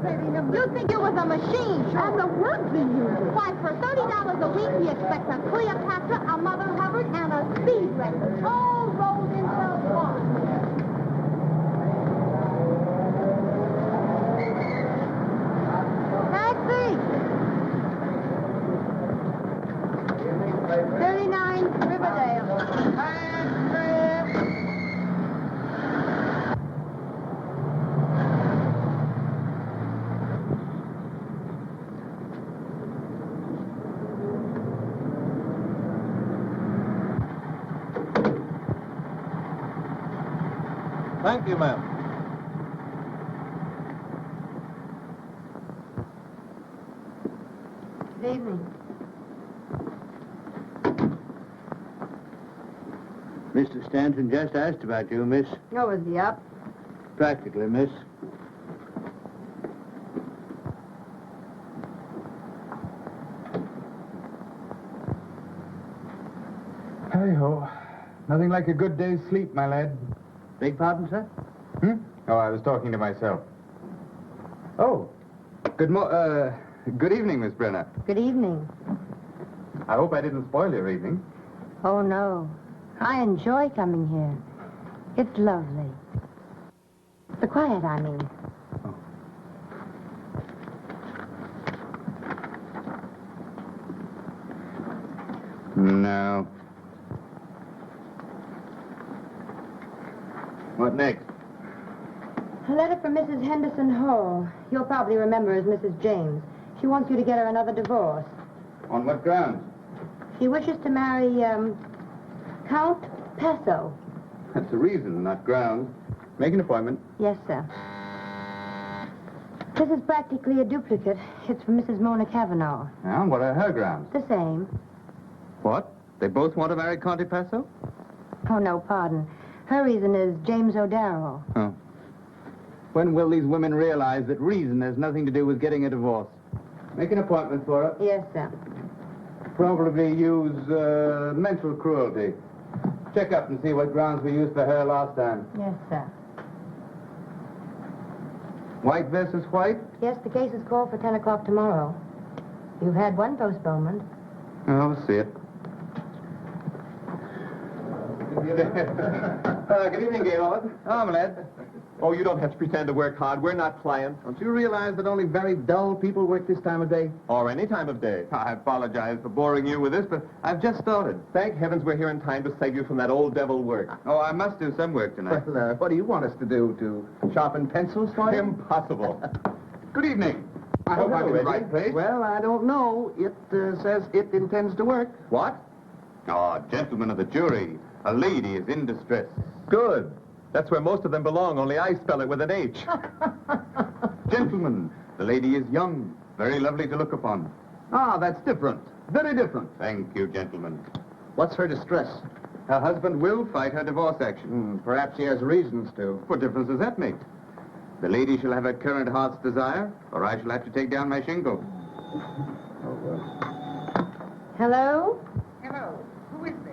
educating him. You'd think it was a machine, sure. And the words he uses. Why, for $30 a week, he expects a Cleopatra, a Mother Hubbard, and a speed record, all rolled into one. Taxi! 39 Riverdale. Thank you, ma'am. Good evening. Mr. Stanton just asked about you, miss. Oh, is he up? Practically, miss. Hey-ho. Nothing like a good day's sleep, my lad. Beg pardon, sir? Oh, I was talking to myself. Oh, good evening, Miss Brenner. Good evening. I hope I didn't spoil your evening. Oh, no. I enjoy coming here. It's lovely. The quiet, I mean. No. What next? A letter from Mrs. Henderson Hall. You'll probably remember as Mrs. James. She wants you to get her another divorce. On what grounds? She wishes to marry, Count Pesso. That's a reason, not grounds. Make an appointment. Yes, sir. This is practically a duplicate. It's from Mrs. Mona Cavanaugh. Now, what are her grounds? The same. What? They both want to marry Conte Paso? Oh, no, pardon. Her reason is James O'Darrell. Oh. When will these women realize that reason has nothing to do with getting a divorce? Make an appointment for her. Yes, sir. Probably use mental cruelty. Check up and see what grounds we used for her last time. Yes, sir. White versus white? Yes, the case is called for 10 o'clock tomorrow. You've had one postponement. Oh, we'll see it. Good evening, Gaylord. Oh, my lad. Oh, you don't have to pretend to work hard. We're not clients. Don't you realize that only very dull people work this time of day? Or any time of day. I apologize for boring you with this, but I've just started. Thank heavens we're here in time to save you from that old devil work. Oh, I must do some work tonight. Well, what do you want us to do? To sharpen pencils for you? Impossible. Good evening. I hope I'm in the right place. Well, I don't know. It says it intends to work. What? Oh, gentlemen of the jury, a lady is in distress. Good. That's where most of them belong, only I spell it with an H. Gentlemen, the lady is young, very lovely to look upon. Ah, that's different. Very different. Thank you, gentlemen. What's her distress? Her husband will fight her divorce action. Perhaps he has reasons to. What difference does that make? The lady shall have her current heart's desire, or I shall have to take down my shingle. Hello? Hello. Who is this?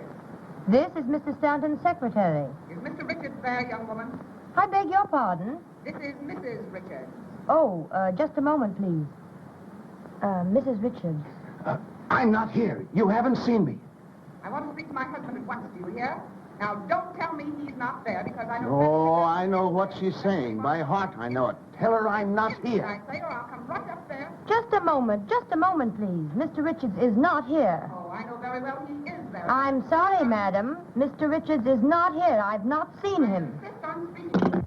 This is Mr. Stanton's secretary. Is Mr. Richards there, young woman? I beg your pardon. This is Mrs. Richards. Oh, just a moment, please. Mrs. Richards. I'm not here. You haven't seen me. I want to speak to my husband at once. Do you hear? Now, don't tell me he's not there, because I know... Oh, I know what she's saying. By heart, I know it. Tell her I'm not here. I say, or I'll come right up there. Just a moment, please. Mr. Richards is not here. Oh, I know very well he is there. I'm sorry, madam. Mr. Richards is not here. I've not seen him. I insist on speaking.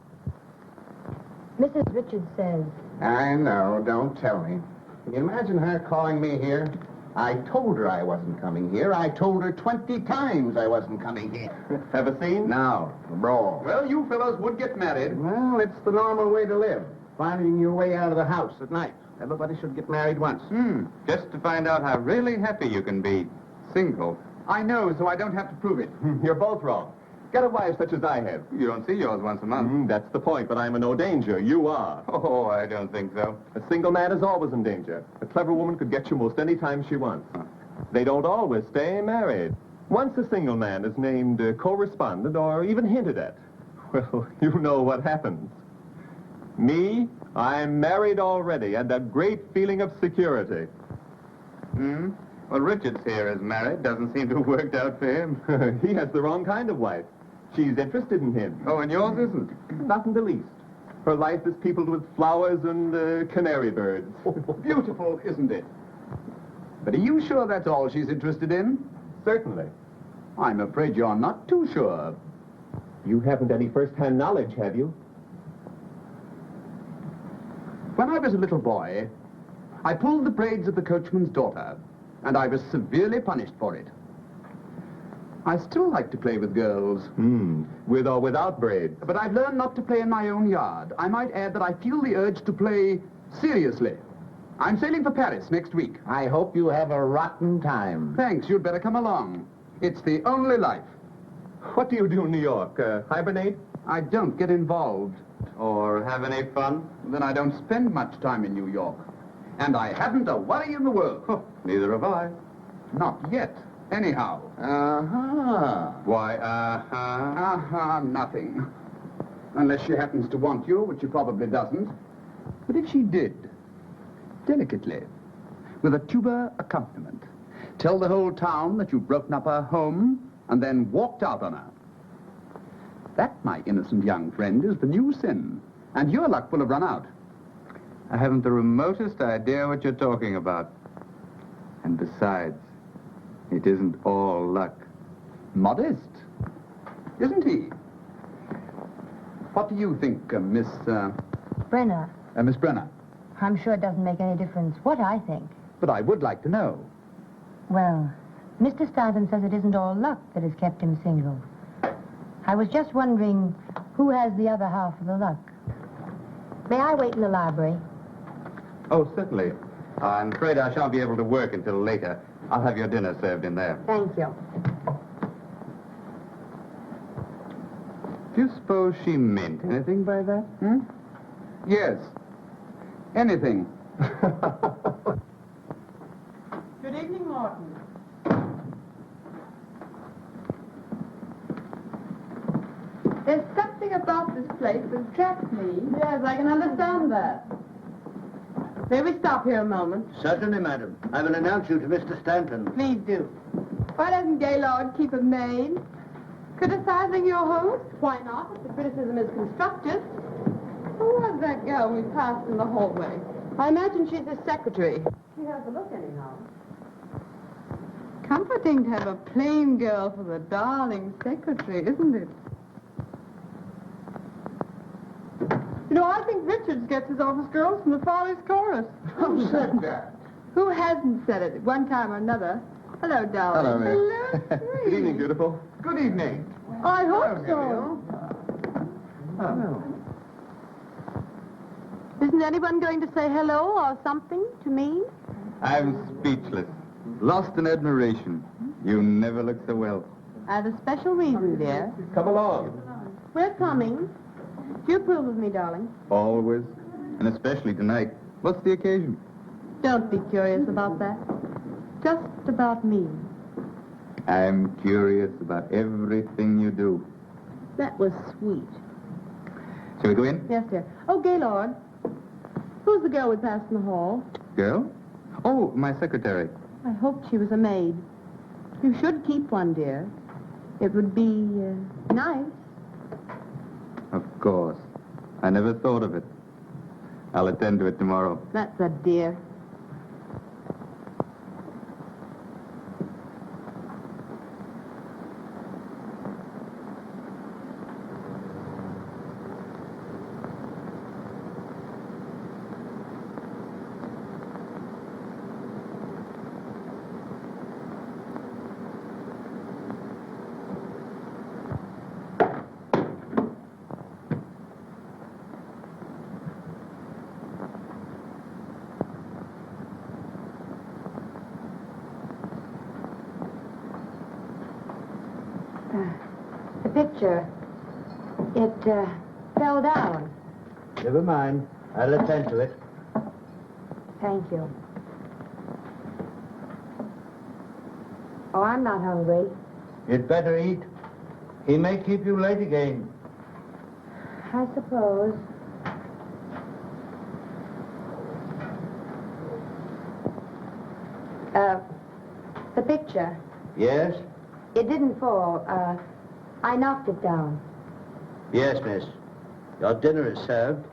Mrs. Richards says... I know. Don't tell me. Can you imagine her calling me here? I told her I wasn't coming here. I told her 20 times I wasn't coming here. Have a scene? Now, brawl. Well, you fellows would get married. Well, it's the normal way to live. Finding your way out of the house at night. Everybody should get married once. Just to find out how really happy you can be. Single. I know, so I don't have to prove it. You're both wrong. Get a wife such as I have. You don't see yours once a month. That's the point, but I'm in no danger. You are. Oh, I don't think so. A single man is always in danger. A clever woman could get you most any time she wants. They don't always stay married. Once a single man is named correspondent or even hinted at, well, you know what happens. Me, I'm married already, and a great feeling of security. Hmm? Well, Richard's here is married. Doesn't seem to have worked out for him. He has the wrong kind of wife. She's interested in him. Oh, and yours isn't? Not in the least. Her life is peopled with flowers and canary birds. Beautiful, isn't it? But are you sure that's all she's interested in? Certainly. I'm afraid you're not too sure. You haven't any first-hand knowledge, have you? When I was a little boy, I pulled the braids of the coachman's daughter, and I was severely punished for it. I still like to play with girls. With or without braids. But I've learned not to play in my own yard. I might add that I feel the urge to play seriously. I'm sailing for Paris next week. I hope you have a rotten time. Thanks, you'd better come along. It's the only life. What do you do in New York? Hibernate? I don't get involved. Or have any fun? Then I don't spend much time in New York. And I haven't a worry in the world. Neither have I. Not yet, anyhow. Uh-huh. Why, Nothing. Unless she happens to want you, which she probably doesn't. But if she did, delicately, with a tuba accompaniment, tell the whole town that you've broken up her home and then walked out on her. That, my innocent young friend, is the new sin. And your luck will have run out. I haven't the remotest idea what you're talking about. And besides, it isn't all luck. Modest, isn't he? What do you think, Miss Brenner, Brenner? I'm sure it doesn't make any difference what I think. But I would like to know. Well, Mr. Stanton says it isn't all luck that has kept him single. I was just wondering who has the other half of the luck. May I wait in the library? Oh, certainly. I'm afraid I shan't be able to work until later. I'll have your dinner served in there. Thank you. Do you suppose she meant anything by that? Yes. Anything. Good evening, Morton. There's something about this place that attracts me. Yes, I can understand that. May we stop here a moment? Certainly, madam. I will announce you to Mr. Stanton. Please do. Why doesn't Gaylord keep a maid? Criticizing your host? Why not, if the criticism is constructive? Who was that girl we passed in the hallway? I imagine she's his secretary. She has a look anyhow. Comforting to have a plain girl for the darling secretary, isn't it? You know, I think Richards gets his office girls from the Follies Chorus. Who said that? Who hasn't said it at one time or another? Hello, darling. Hello, Miss. Hello, Good evening, beautiful. Good evening. I hope so. Isn't anyone going to say hello or something to me? I'm speechless. Lost in admiration. You never look so well. I have a special reason, dear. Come along. We're coming. Do you approve of me, darling? Always. And especially tonight. What's the occasion? Don't be curious about that. Just about me. I'm curious about everything you do. That was sweet. Shall we go in? Yes, dear. Oh, Gaylord. Who's the girl we passed in the hall? Girl? Oh, my secretary. I hoped she was a maid. You should keep one, dear. It would be nice. Of course. I never thought of it. I'll attend to it tomorrow. That's a dear. The picture, it fell down. Never mind. I'll attend to it. Thank you. Oh, I'm not hungry. You'd better eat. He may keep you late again. I suppose. The picture. Yes? It didn't fall. I knocked it down. Yes, miss. Your dinner is served.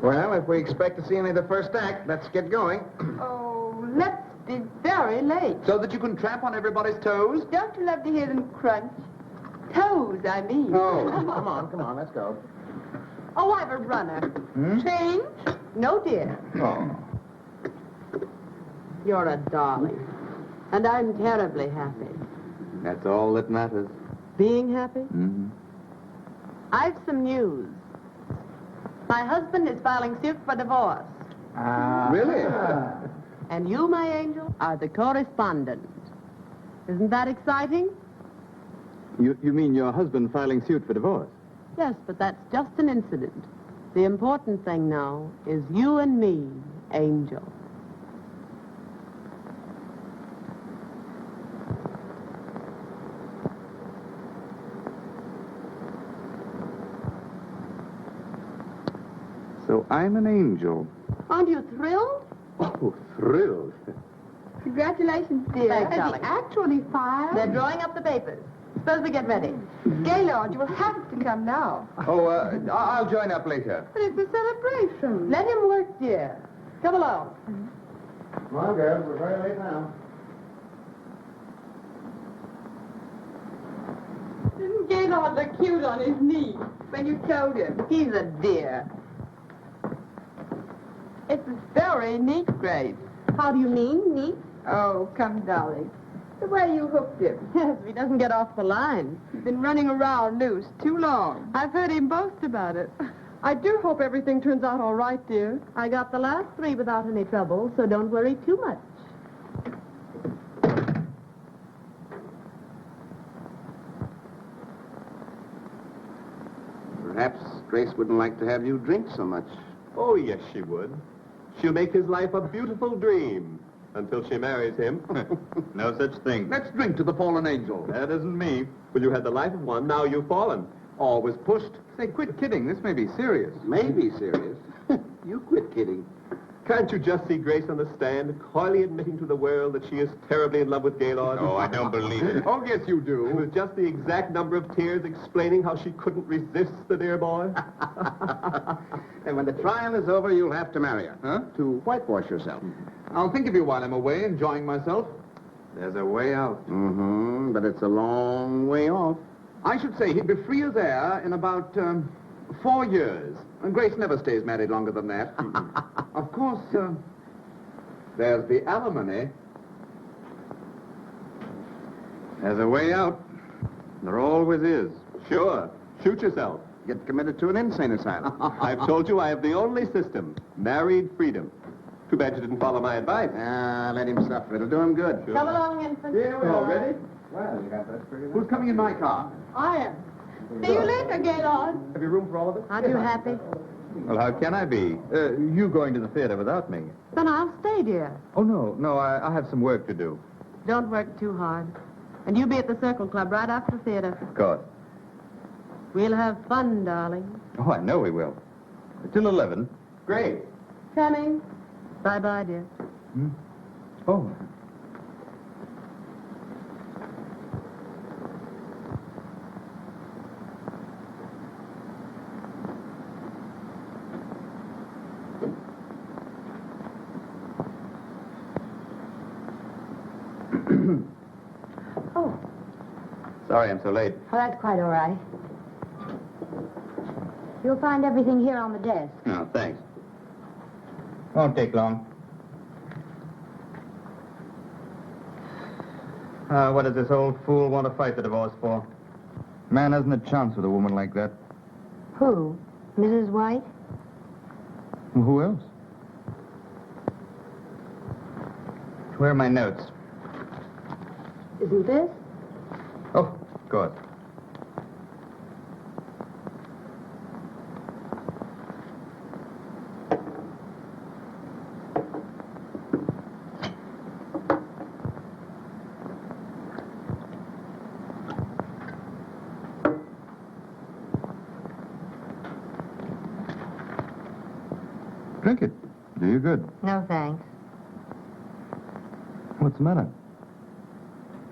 Well, if we expect to see any of the first act, let's get going. Oh, let's be very late. So that you can tramp on everybody's toes? Don't you love to hear them crunch? Toes, I mean. Oh, come on, let's go. Oh, I've a runner. Change? No, dear. Oh. You're a darling. And I'm terribly happy. That's all that matters. Being happy? Mm-hmm. I've some news. My husband is filing suit for divorce. Really? And you, my angel, are the correspondent. Isn't that exciting? You mean your husband filing suit for divorce? Yes, but that's just an incident. The important thing now is you and me, Angel. So I'm an angel. Aren't you thrilled? Oh, thrilled. Congratulations, dear. Thanks, darling. Actually filed? They're drawing up the papers. Suppose we get ready. Gaylord, you will have to come now. Oh, I'll join up later. But it's a celebration. Let him work, dear. Come along. Come on, girls, we're very late now. Didn't Gaylord look cute on his knee when you showed him? He's a dear. It's very neat, Grace. How do you mean, neat? Oh, come, darling. The way you hooked him. Yes, if he doesn't get off the line. He's been running around loose too long. I've heard him boast about it. I do hope everything turns out all right, dear. I got the last 3 without any trouble, so don't worry too much. Perhaps Grace wouldn't like to have you drink so much. Oh, yes, she would. She'll make his life a beautiful dream until she marries him. No such thing. Let's drink to the fallen angel. That isn't me. Well, you had the life of one, now you've fallen. Always pushed. Say, quit kidding. This may be serious. Maybe serious. You quit kidding. Can't you just see Grace on the stand, coyly admitting to the world that she is terribly in love with Gaylord? Oh, I don't believe it. Oh, yes, you do. With just the exact number of tears explaining how she couldn't resist the dear boy? And when the trial is over, you'll have to marry her. Huh? To whitewash yourself. I'll think of you while I'm away, enjoying myself. There's a way out. Mm-hmm, but it's a long way off. I should say he'd be free as air in about 4 years. And Grace never stays married longer than that. Of course, there's the alimony. There's a way out. There always is. Sure. Shoot yourself. Get committed to an insane asylum. I've told you I have the only system. Married freedom. Too bad you didn't follow my advice. Let him suffer. It'll do him good. Come along, infant. Here we are. Ready? Well, you got that figured out. Who's coming in my car? I am. See you later, Gaylord. Have you room for all of us? Aren't you happy? Well, how can I be? You going to the theater without me? Then I'll stay, dear. Oh, no, I have some work to do. Don't work too hard. And you be at the Circle Club right after the theater. Of course. We'll have fun, darling. Oh, I know we will. Till 11. Great. Coming. Bye-bye, dear. Oh. Oh, Sorry I'm so late. well, that's quite all right. You'll find everything here on the desk. No, thanks. Won't take long. What does this old fool want to fight the divorce for? Man hasn't a chance with a woman like that. Who? Mrs. White? Well, who else? Where are my notes? Isn't this? Oh, of course. Drink it. Do you good. No, thanks. What's the matter?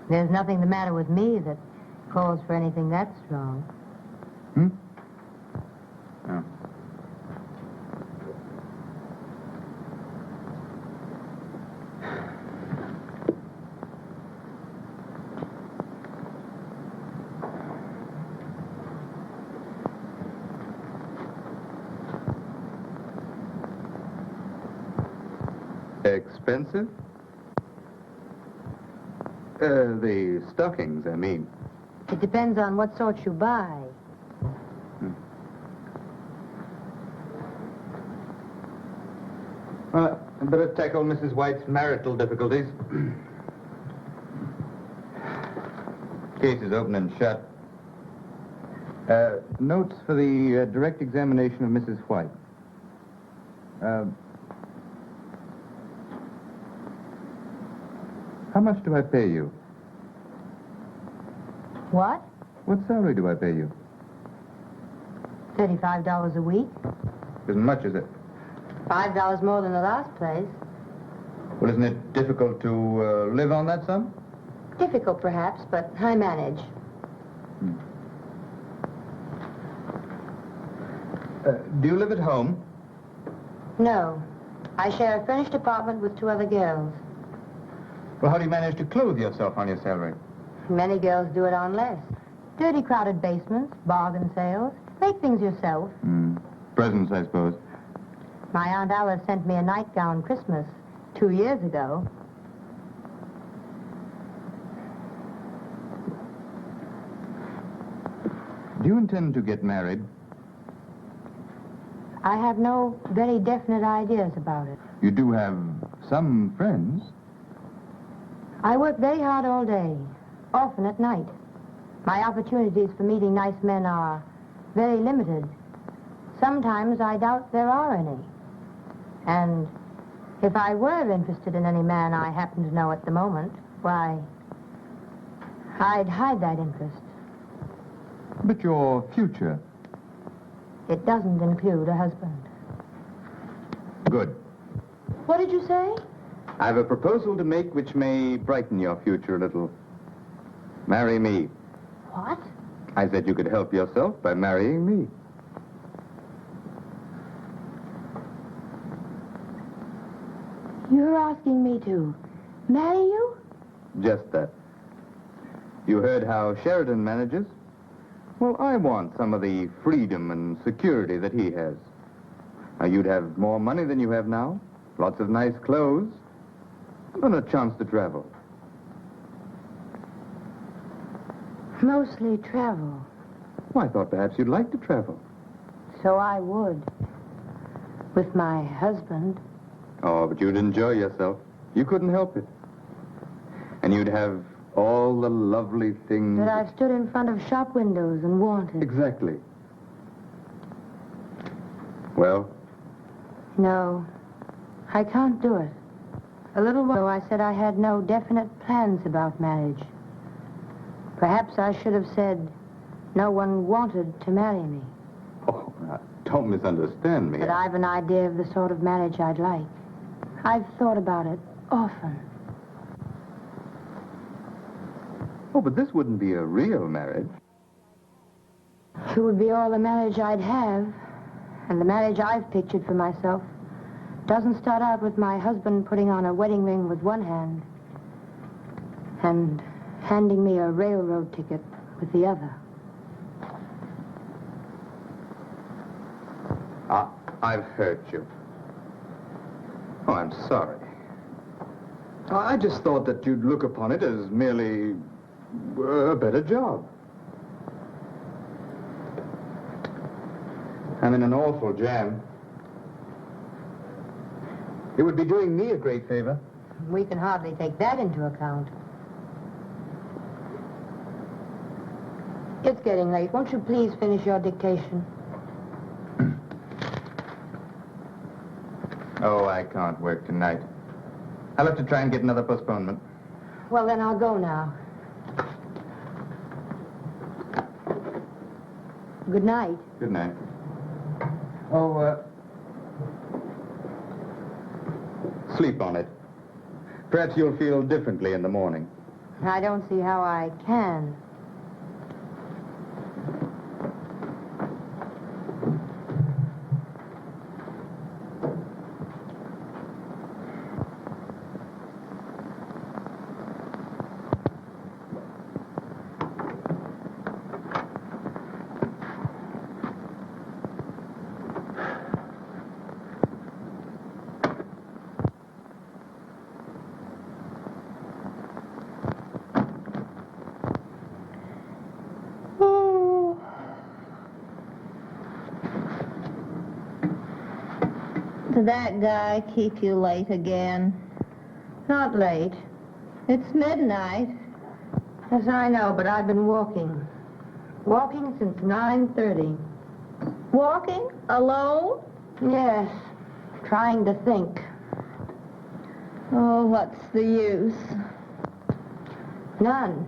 There's nothing the matter with me that calls for anything that strong. Hmm? Oh. Expensive? The stockings, I mean. It depends on what sort you buy. Well, I'd better tackle Mrs. White's marital difficulties. Case is open and shut. Notes for the direct examination of Mrs. White. How much do I pay you? What? What salary do I pay you? $35 a week? As much as it. $5 more than the last place. Well, isn't it difficult to live on that sum? Difficult, perhaps, but I manage. Do you live at home? No. I share a furnished apartment with 2 other girls. Well, how do you manage to clothe yourself on your salary? Many girls do it on less. Dirty, crowded basements, bargain sales. Make things yourself. Presents, I suppose. My Aunt Alice sent me a nightgown Christmas 2 years ago. Do you intend to get married? I have no very definite ideas about it. You do have some friends. I work very hard all day, often at night. My opportunities for meeting nice men are very limited. Sometimes I doubt there are any. And if I were interested in any man I happen to know at the moment, why, I'd hide that interest. But your future. It doesn't include a husband. Good. What did you say? I have a proposal to make which may brighten your future a little. Marry me. What? I said you could help yourself by marrying me. You're asking me to marry you? Just that. You heard how Sheridan manages? Well, I want some of the freedom and security that he has. Now, you'd have more money than you have now, lots of nice clothes, and a chance to travel. Mostly travel. Well, I thought perhaps you'd like to travel. So I would. With my husband. Oh, but you'd enjoy yourself. You couldn't help it. And you'd have all the lovely things... That I've stood in front of shop windows and wanted. Exactly. Well? No, I can't do it. A little while ago I said I had no definite plans about marriage. Perhaps I should have said no one wanted to marry me. Oh, now, don't misunderstand me. But I've an idea of the sort of marriage I'd like. I've thought about it often. Oh, but this wouldn't be a real marriage. It would be all the marriage I'd have. And the marriage I've pictured for myself doesn't start out with my husband putting on a wedding ring with one hand and handing me a railroad ticket with the other. I've hurt you. Oh, I'm sorry. I just thought that you'd look upon it as merely a better job. I'm in an awful jam. It would be doing me a great favor. We can hardly take that into account. It's getting late. Won't you please finish your dictation? Oh, I can't work tonight. I'll have to try and get another postponement. Well, then I'll go now. Good night. Good night. Oh, sleep on it. Perhaps you'll feel differently in the morning. I don't see how I can. Did that guy keep you late again? Not late. It's midnight. Yes, I know, but I've been walking. Walking since 9:30. Walking? Alone? Yes, trying to think. Oh, what's the use? None.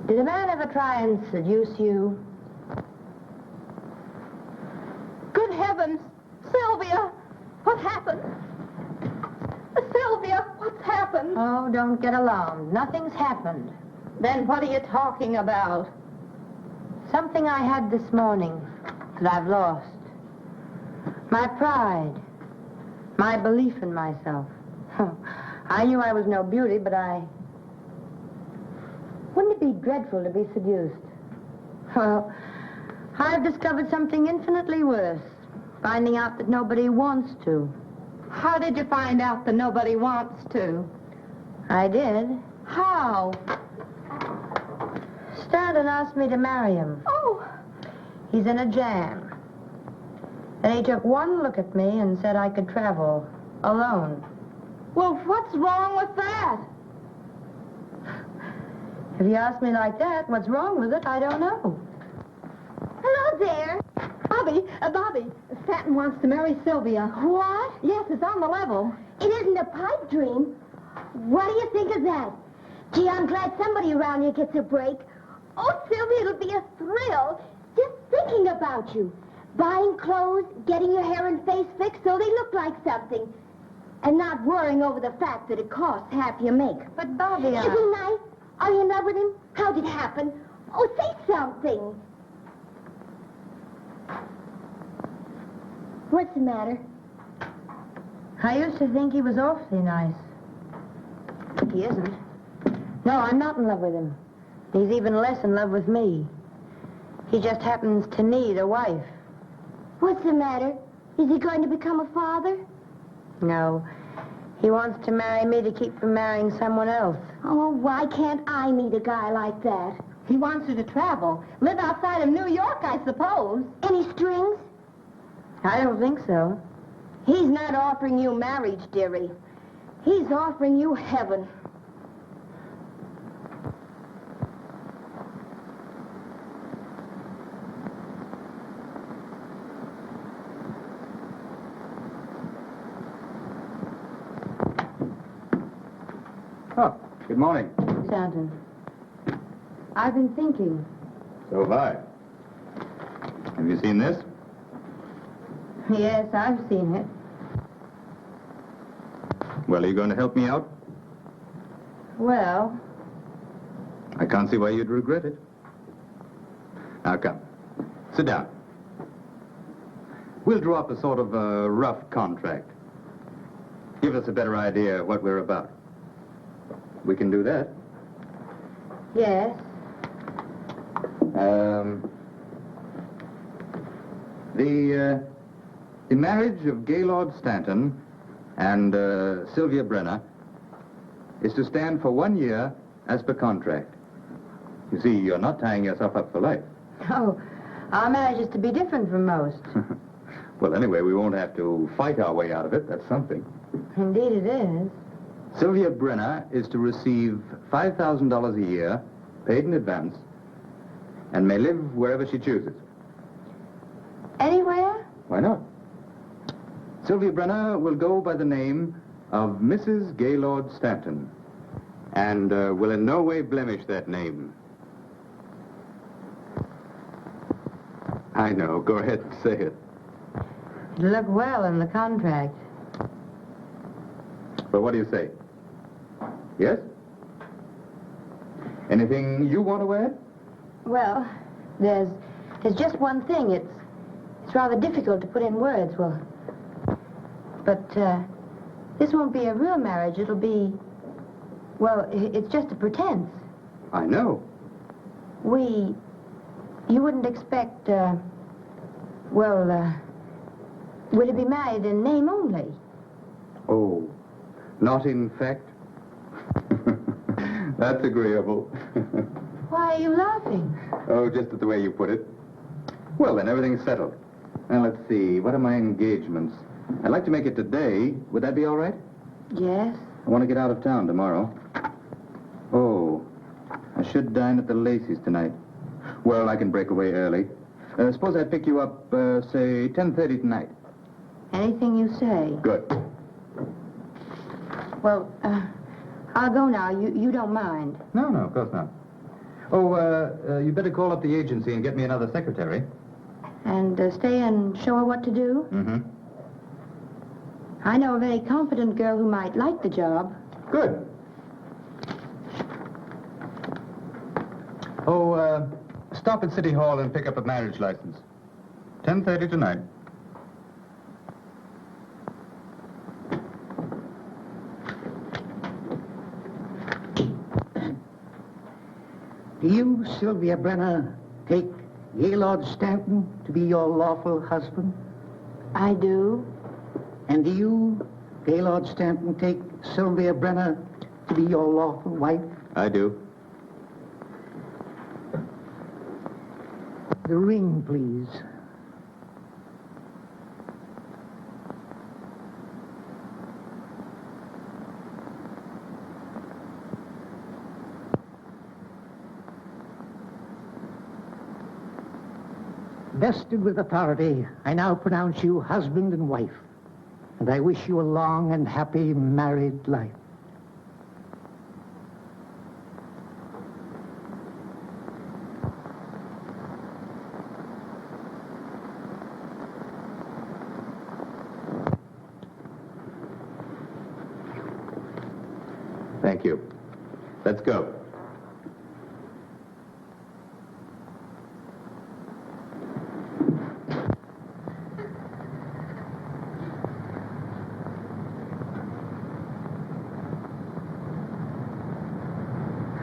Did a man ever try and seduce you? Good heavens! Sylvia! What happened? Sylvia, what's happened? Oh, don't get alarmed. Nothing's happened. Then what are you talking about? Something I had this morning that I've lost. My pride. My belief in myself. I knew I was no beauty, but wouldn't it be dreadful to be seduced? Well, I've discovered something infinitely worse. Finding out that nobody wants to. How did you find out that nobody wants to? I did. How? Stanton asked me to marry him. Oh, He's in a jam. And he took one look at me and said I could travel alone. well, what's wrong with that? If you ask me like that, what's wrong with it, I don't know. Hello there. Bobby, Stanton wants to marry Sylvia. What? Yes, it's on the level. It isn't a pipe dream. What do you think of that? Gee, I'm glad somebody around here gets a break. Oh, Sylvia, it'll be a thrill just thinking about you. Buying clothes, getting your hair and face fixed so they look like something. And not worrying over the fact that it costs half your make. But, Bobby, Isn't he nice? Are you in love with him? How did it happen? Oh, say something. What's the matter? I used to think he was awfully nice. He isn't. No, I'm not in love with him. He's even less in love with me. He just happens to need a wife. What's the matter? Is he going to become a father? No. He wants to marry me to keep from marrying someone else. Oh, why can't I meet a guy like that? He wants you to travel. Live outside of New York, I suppose. Any strings? I don't think so. He's not offering you marriage, dearie. He's offering you heaven. Oh, good morning. Stanton, I've been thinking. So have I. Have you seen this? Yes, I've seen it. Well, are you going to help me out? Well, I can't see why you'd regret it. Now, come. Sit down. We'll draw up a sort of a rough contract. Give us a better idea of what we're about. We can do that. yes. The marriage of Gaylord Stanton and Sylvia Brenner is to stand for 1 year as per contract. You see, you're not tying yourself up for life. Oh, our marriage is to be different from most. Well, anyway, we won't have to fight our way out of it. That's something. Indeed it is. Sylvia Brenner is to receive $5,000 a year, paid in advance, and may live wherever she chooses. Anywhere? Why not? Sylvia Brenner will go by the name of Mrs. Gaylord Stanton, and will in no way blemish that name. I know. Go ahead and say it. It'll look well in the contract. But what do you say? Yes? Anything you want to add? Well, there's just one thing. It's rather difficult to put in words. But this won't be a real marriage. It'll be, well, it's just a pretense. I know. You wouldn't expect, we'll be married in name only. Oh, not in fact? That's agreeable. Why are you laughing? Oh, just at the way you put it. Well, then, everything's settled. Now, let's see. What are my engagements? I'd like to make it today. Would that be all right? Yes. I want to get out of town tomorrow. Oh, I should dine at the Lacey's tonight. Well, I can break away early. Suppose I pick you up, say, 10:30 tonight. Anything you say. Good. Well, I'll go now. You don't mind. No, of course not. Oh, you better call up the agency and get me another secretary. And stay and show her what to do? Mm-hmm. I know a very confident girl who might like the job. Good. Oh, stop at City Hall and pick up a marriage license. 10:30 tonight. Do you, Sylvia Brenner, take Gaylord Stanton to be your lawful husband? I do. And do you, Gaylord Stanton, take Sylvia Brenner to be your lawful wife? I do. The ring, please. Vested with authority, I now pronounce you husband and wife, and I wish you a long and happy married life. Thank you. Let's go.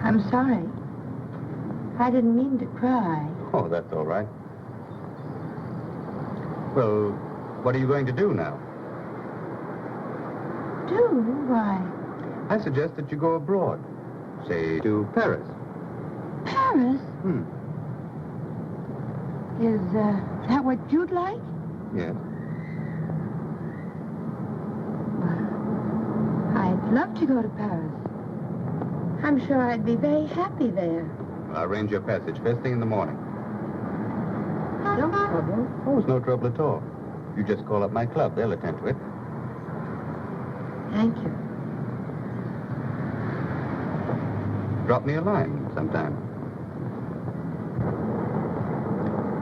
I'm sorry. I didn't mean to cry. Oh, that's all right. Well, what are you going to do now? Do? Why? I suggest that you go abroad. Say, to Paris. Paris? Is that what you'd like? Yes. I'd love to go to Paris. I'm sure I'd be very happy there. I'll arrange your passage first thing in the morning. No trouble. Oh, it's no trouble at all. You just call up my club. They'll attend to it. Thank you. Drop me a line sometime.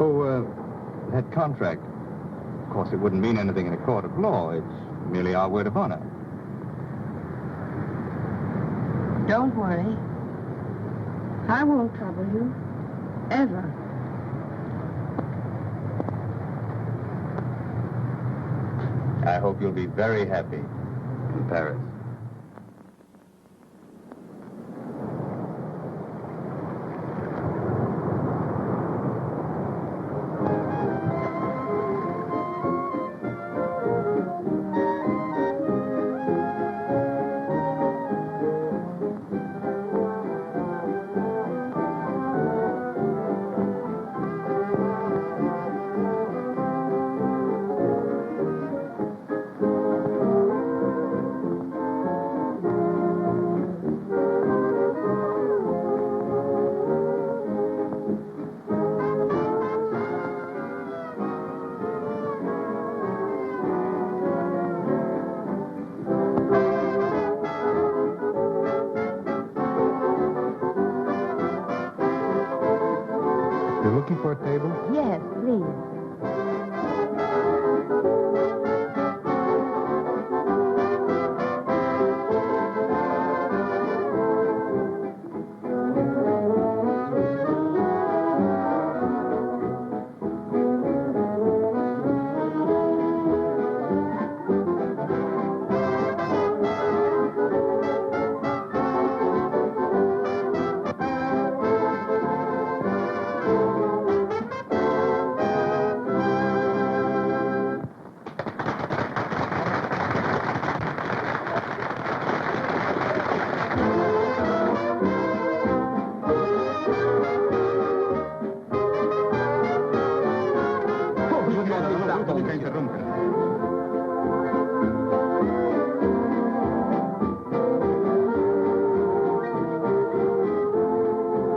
Oh, that contract. Of course, it wouldn't mean anything in a court of law. It's merely our word of honor. Don't worry. I won't trouble you. Ever. I hope you'll be very happy in Paris. You're looking for a table? Yes, please.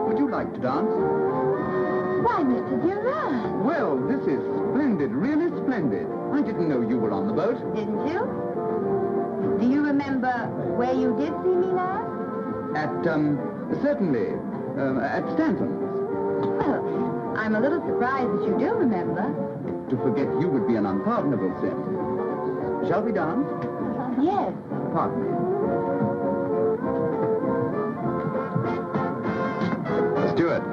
Would you like to dance? Why, Mr. Durand? Well, this is splendid, really splendid. I didn't know you were on the boat. Didn't you? Do you remember where you did see me last? Certainly, at Stanton's. Well, I'm a little surprised that you do remember. To forget you would be an unpardonable sin. Shall we dance? Yes. Pardon me. Steward,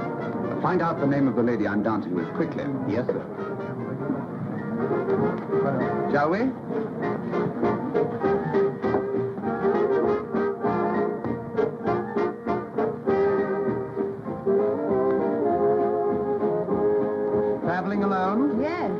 find out the name of the lady I'm dancing with quickly. Yes, sir. Shall we? Traveling alone? Yes.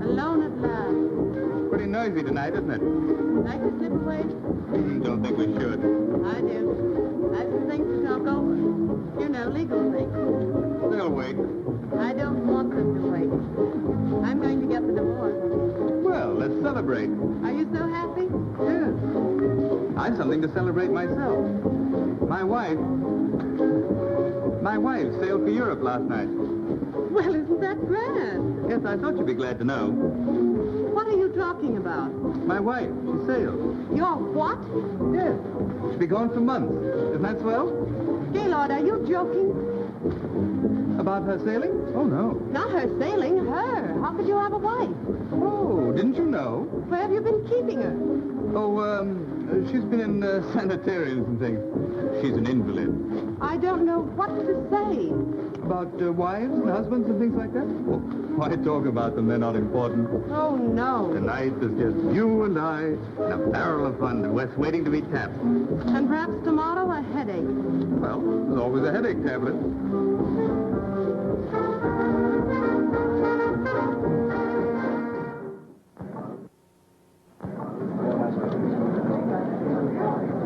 Alone at last. Pretty noisy tonight, isn't it? Like to slip away? Don't think we should. I do. I have some things to talk over. You know, legal things. They'll wait. I don't want them to wait. I'm going to get the divorce. Well, let's celebrate. Are you so happy? Sure. I've something to celebrate myself. My wife sailed for Europe last night. Well, isn't that grand? Yes, I thought you'd be glad to know. What are you talking about? My wife, she sailed. Your what? Yes. She'll be gone for months. Isn't that swell? Gaylord, are you joking? About her sailing? Oh, no. Not her sailing, her. How could you have a wife? Oh, didn't you know? Where have you been keeping her? Oh, she's been in sanitariums and things. She's an invalid. I don't know what to say. About wives and husbands and things like that? Oh, why talk about them? They're not important. Oh, no. Tonight is just you and I and a barrel of fun waiting to be tapped. And perhaps tomorrow a headache. Well, there's always a headache tablet.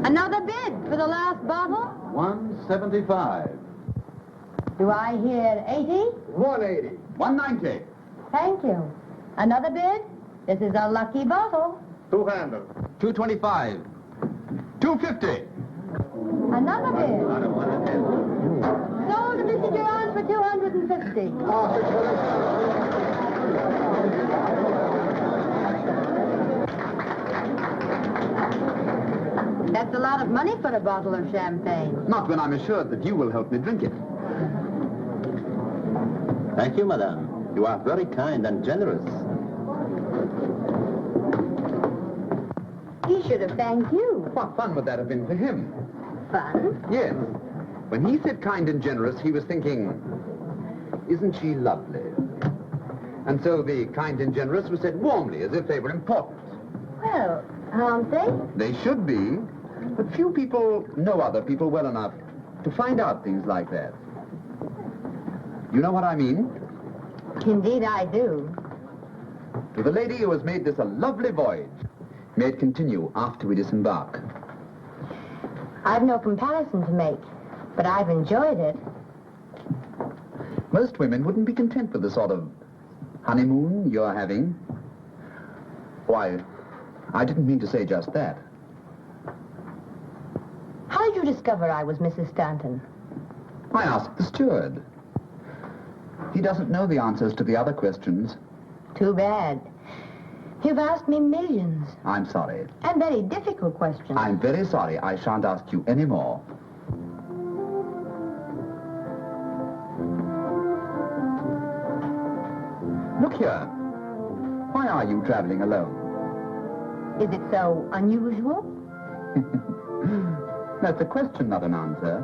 Another bid for the last bottle? 175. Do I hear 80? 180. 190. Thank you. Another bid? This is a lucky bottle. 200. 225. 250. Another bid. Sold to Mr. Durand for 250. That's a lot of money for a bottle of champagne. Not when I'm assured that you will help me drink it. Thank you, madame. You are very kind and generous. He should have thanked you. What fun would that have been for him? Fun? Yes. When he said kind and generous, he was thinking, isn't she lovely? And so the kind and generous was said warmly, as if they were important. Well, aren't they? They should be, but few people know other people well enough to find out things like that. You know what I mean? Indeed I do. to the lady who has made this a lovely voyage. May it continue after we disembark. I've no comparison to make, but I've enjoyed it. Most women wouldn't be content with the sort of honeymoon you're having. Why, I didn't mean to say just that. How did you discover I was Mrs. Stanton? I asked the steward. He doesn't know the answers to the other questions. Too bad. You've asked me millions. I'm sorry. And very difficult questions. I'm very sorry. I shan't ask you any more. Look here. Why are you traveling alone? Is it so unusual? That's a question, not an answer.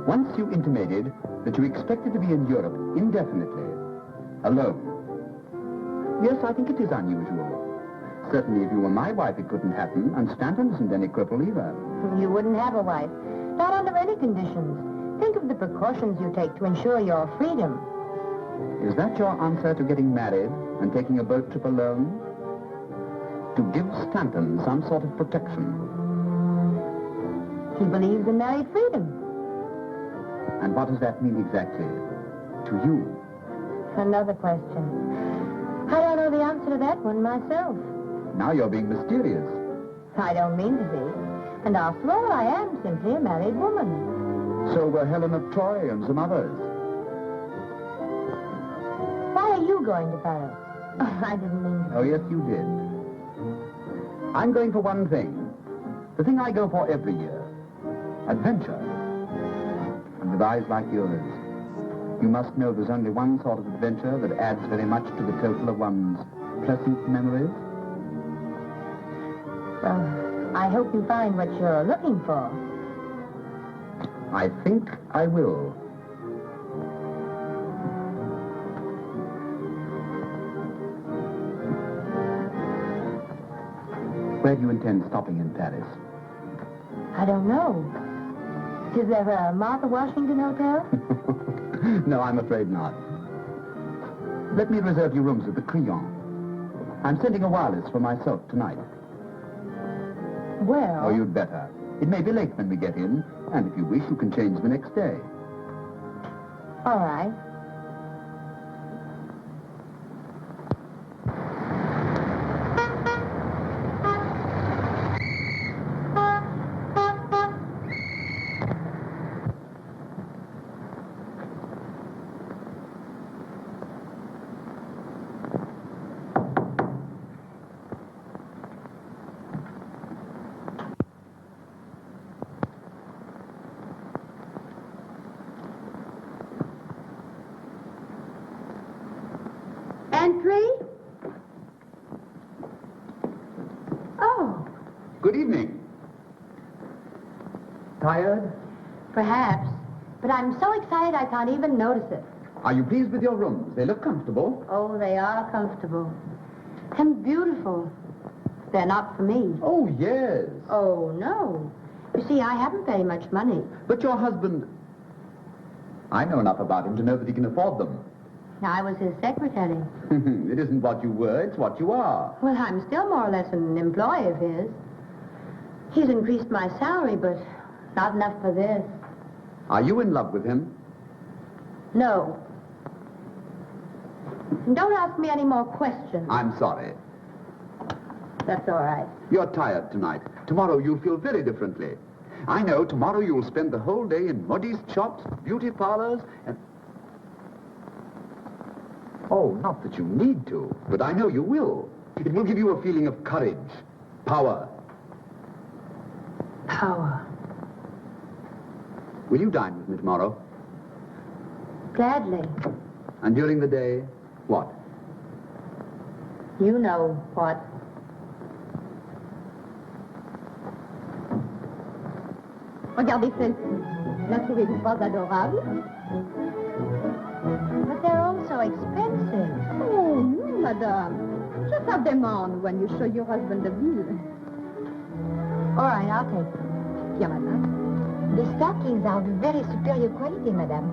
Once you intimated that you expected to be in Europe indefinitely, alone. Yes, I think it is unusual. Certainly, if you were my wife, it couldn't happen, and Stanton isn't any cripple either. You wouldn't have a wife. Not under any conditions. Think of the precautions you take to ensure your freedom. Is that your answer to getting married and taking a boat trip alone? To give Stanton some sort of protection. He believes in married freedom. And what does that mean exactly to you? Another question. I don't know the answer to that one myself. Now you're being mysterious. I don't mean to be. And after all, I am simply a married woman. So were Helen of Troy and some others. Why are you going to Paris? Oh, I didn't mean to. Oh, yes, you did. I'm going for one thing. The thing I go for every year. Adventure. And with eyes like yours, you must know there's only one sort of adventure that adds very much to the total of one's pleasant memories. Well, I hope you find what you're looking for. I think I will. Where do you intend stopping in Paris? I don't know. Is there a Martha Washington hotel? No, I'm afraid not. Let me reserve you rooms at the Crillon. I'm sending a wireless for myself tonight. Well... Oh, you'd better. It may be late when we get in, and if you wish, you can change the next day. All right. Entry? Oh. Good evening. Tired? Perhaps. But I'm so excited I can't even notice it. Are you pleased with your rooms? They look comfortable. Oh, they are comfortable. And beautiful. They're not for me. Oh, yes. Oh, no. You see, I haven't very much money. But your husband... I know enough about him to know that he can afford them. I was his secretary. It isn't what you were, it's what you are. Well, I'm still more or less an employee of his. He's increased my salary, but not enough for this. Are you in love with him? No. And don't ask me any more questions. I'm sorry. That's all right. You're tired tonight. Tomorrow you'll feel very differently. I know tomorrow you'll spend the whole day in modiste shops, beauty parlors, and... Oh, not that you need to, but I know you will. It will give you a feeling of courage, power. Power. Will you dine with me tomorrow? Gladly. And during the day, what? You know what. Regardez celle-ci. La trouvez-vous pas adorable? But they're all so expensive. Oh, no, madame. Just have them on when you show your husband the view. All right, I'll take them. Bien, madame. The stockings are of very superior quality, madame.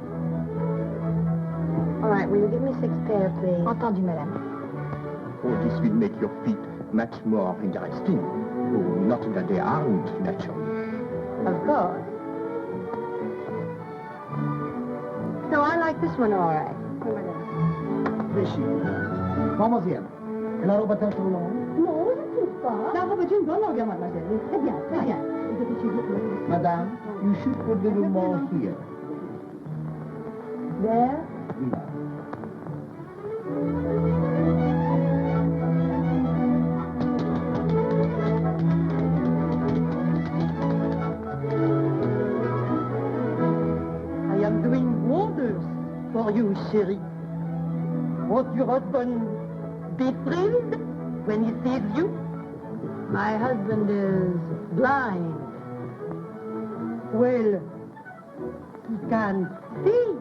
All right, will you give me 6 pairs, please? Entendu, madame. Oh, This will make your feet much more interesting. Oh, not that they aren't, naturally. Of course. No, I like this one all right. Mademoiselle, la robe est un peu longue. Non, je ne trouve pas. La robe est une bonne longueur, mademoiselle. Très bien, très bien. Madame, you should put a little more here. There? I am doing wonders for you, chérie. Won't your husband be thrilled when he sees you? My husband is blind. Well, he can feel.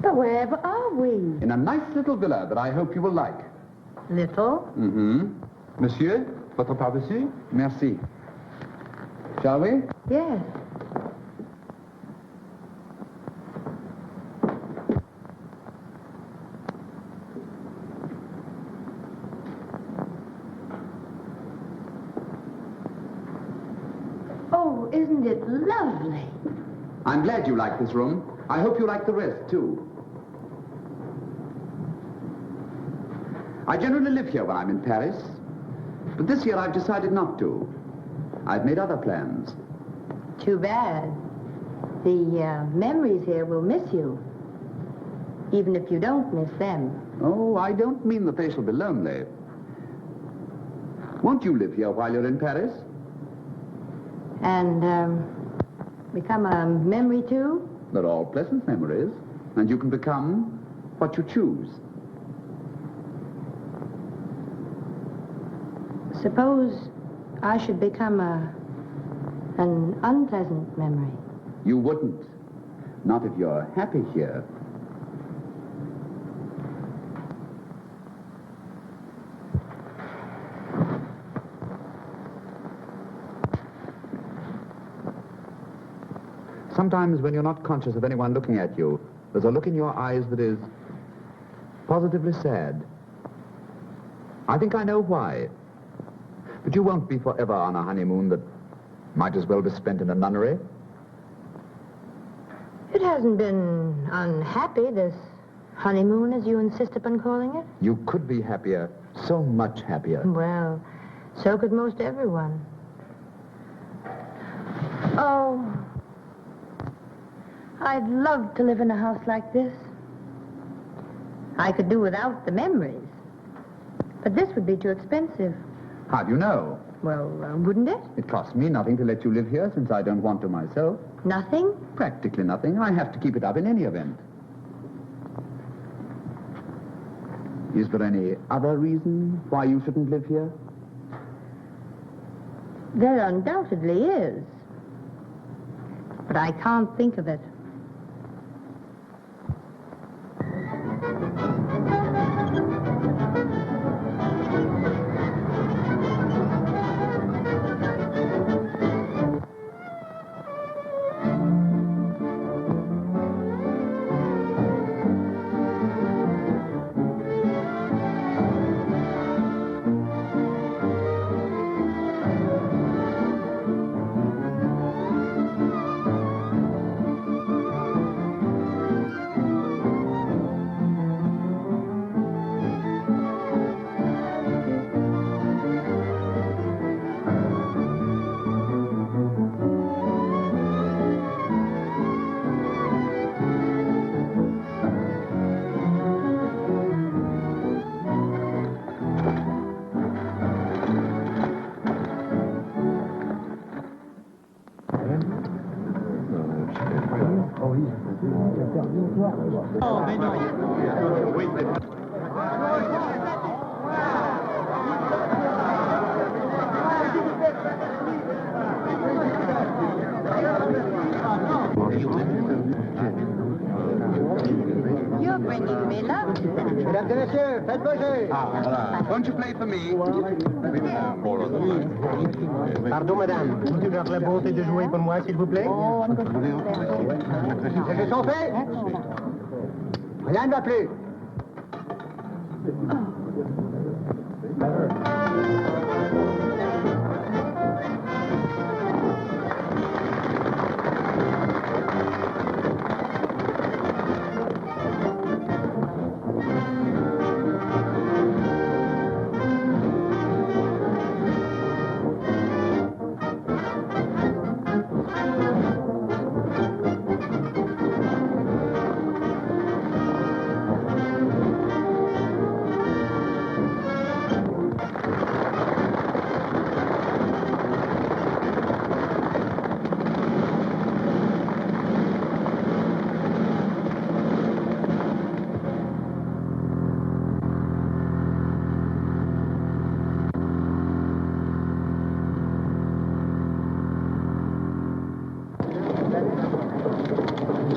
But wherever are we? In a nice little villa that I hope you will like. Little? Mm-hmm. Monsieur, votre par-dessus? Merci. Shall we? Yes. Oh, isn't it lovely? I'm glad you like this room. I hope you like the rest, too. I generally live here when I'm in Paris, but this year I've decided not to. I've made other plans. Too bad. The memories here will miss you, even if you don't miss them. Oh, I don't mean that they shall be lonely. Won't you live here while you're in Paris? And become a memory, too? They're all pleasant memories, and you can become what you choose. Suppose I should become an unpleasant memory. You wouldn't. Not if you're happy here. Sometimes when you're not conscious of anyone looking at you, there's a look in your eyes that is positively sad. I think I know why. But you won't be forever on a honeymoon that might as well be spent in a nunnery. It hasn't been unhappy, this honeymoon, as you insist upon calling it. You could be happier, so much happier. Well, so could most everyone. Oh, I'd love to live in a house like this. I could do without the memories. But this would be too expensive. How do you know? Well, wouldn't it? It costs me nothing to let you live here since I don't want to myself. Nothing? Practically nothing. I have to keep it up in any event. Is there any other reason why you shouldn't live here? There undoubtedly is. But I can't think of it. You're bringing me love. Mesdames et messieurs, faites bouger. Won't you play for me? Pardon, madame. Pouvez-vous avoir la bonté de jouer pour moi, s'il vous plaît? Les jeux sont faits. Rien ne va plus.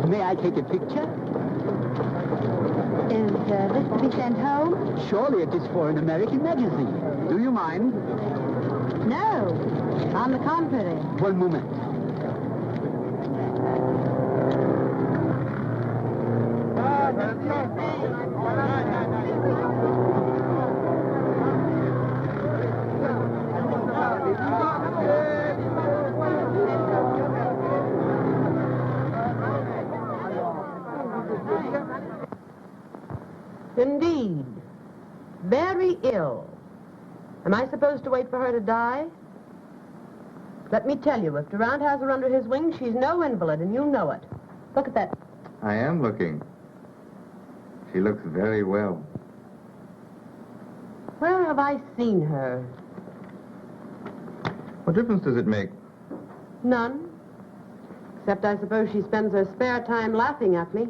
May I take a picture? Is this to be sent home? Surely it is for an American magazine. Do you mind? No. On the contrary. One moment. Indeed. Very ill. Am I supposed to wait for her to die? Let me tell you, if Durant has her under his wing, she's no invalid, and you know it. Look at that. I am looking. She looks very well. Where have I seen her? What difference does it make? None. Except I suppose she spends her spare time laughing at me.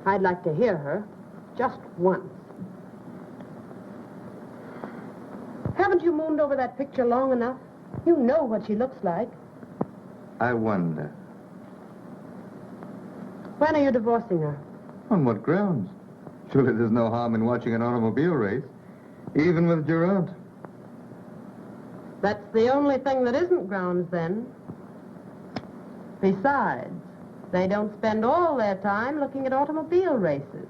I'd like to hear her. Just once. Haven't you mooned over that picture long enough? You know what she looks like. I wonder. When are you divorcing her? On what grounds? Surely there's no harm in watching an automobile race, even with Durant. That's the only thing that isn't grounds, then. Besides, they don't spend all their time looking at automobile races.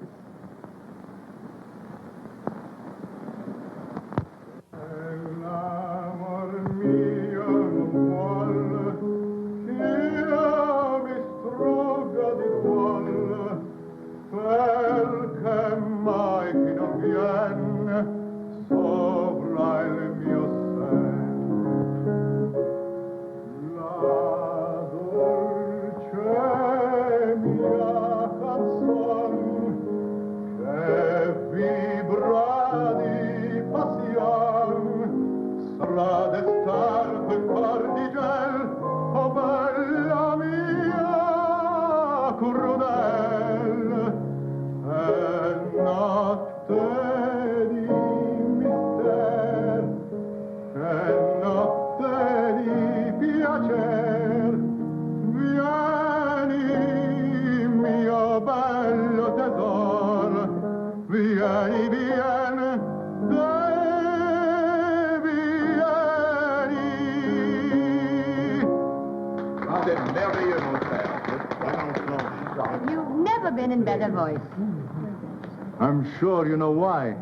You've never been in better voice. I'm sure you know why.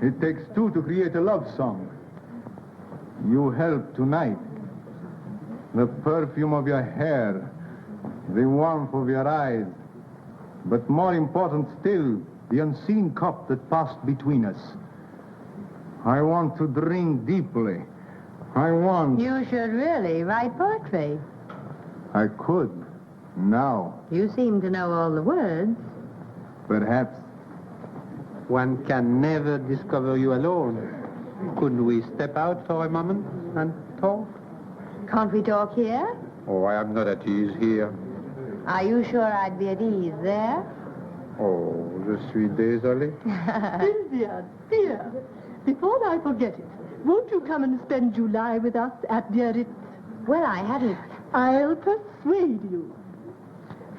It takes two to create a love song. You help tonight. The perfume of your hair, the warmth of your eyes, but more important still, the unseen cup that passed between us. I want to drink deeply. I want... You should really write poetry. I could, now. You seem to know all the words. Perhaps. One can never discover you alone. Couldn't we step out for a moment and talk? Can't we talk here? Oh, I am not at ease here. Are you sure I'd be at ease there? Oh, je suis désolé. Sylvia, dear, before I forget it, won't you come and spend July with us at Biarritz? Well, I hadn't... I'll persuade you.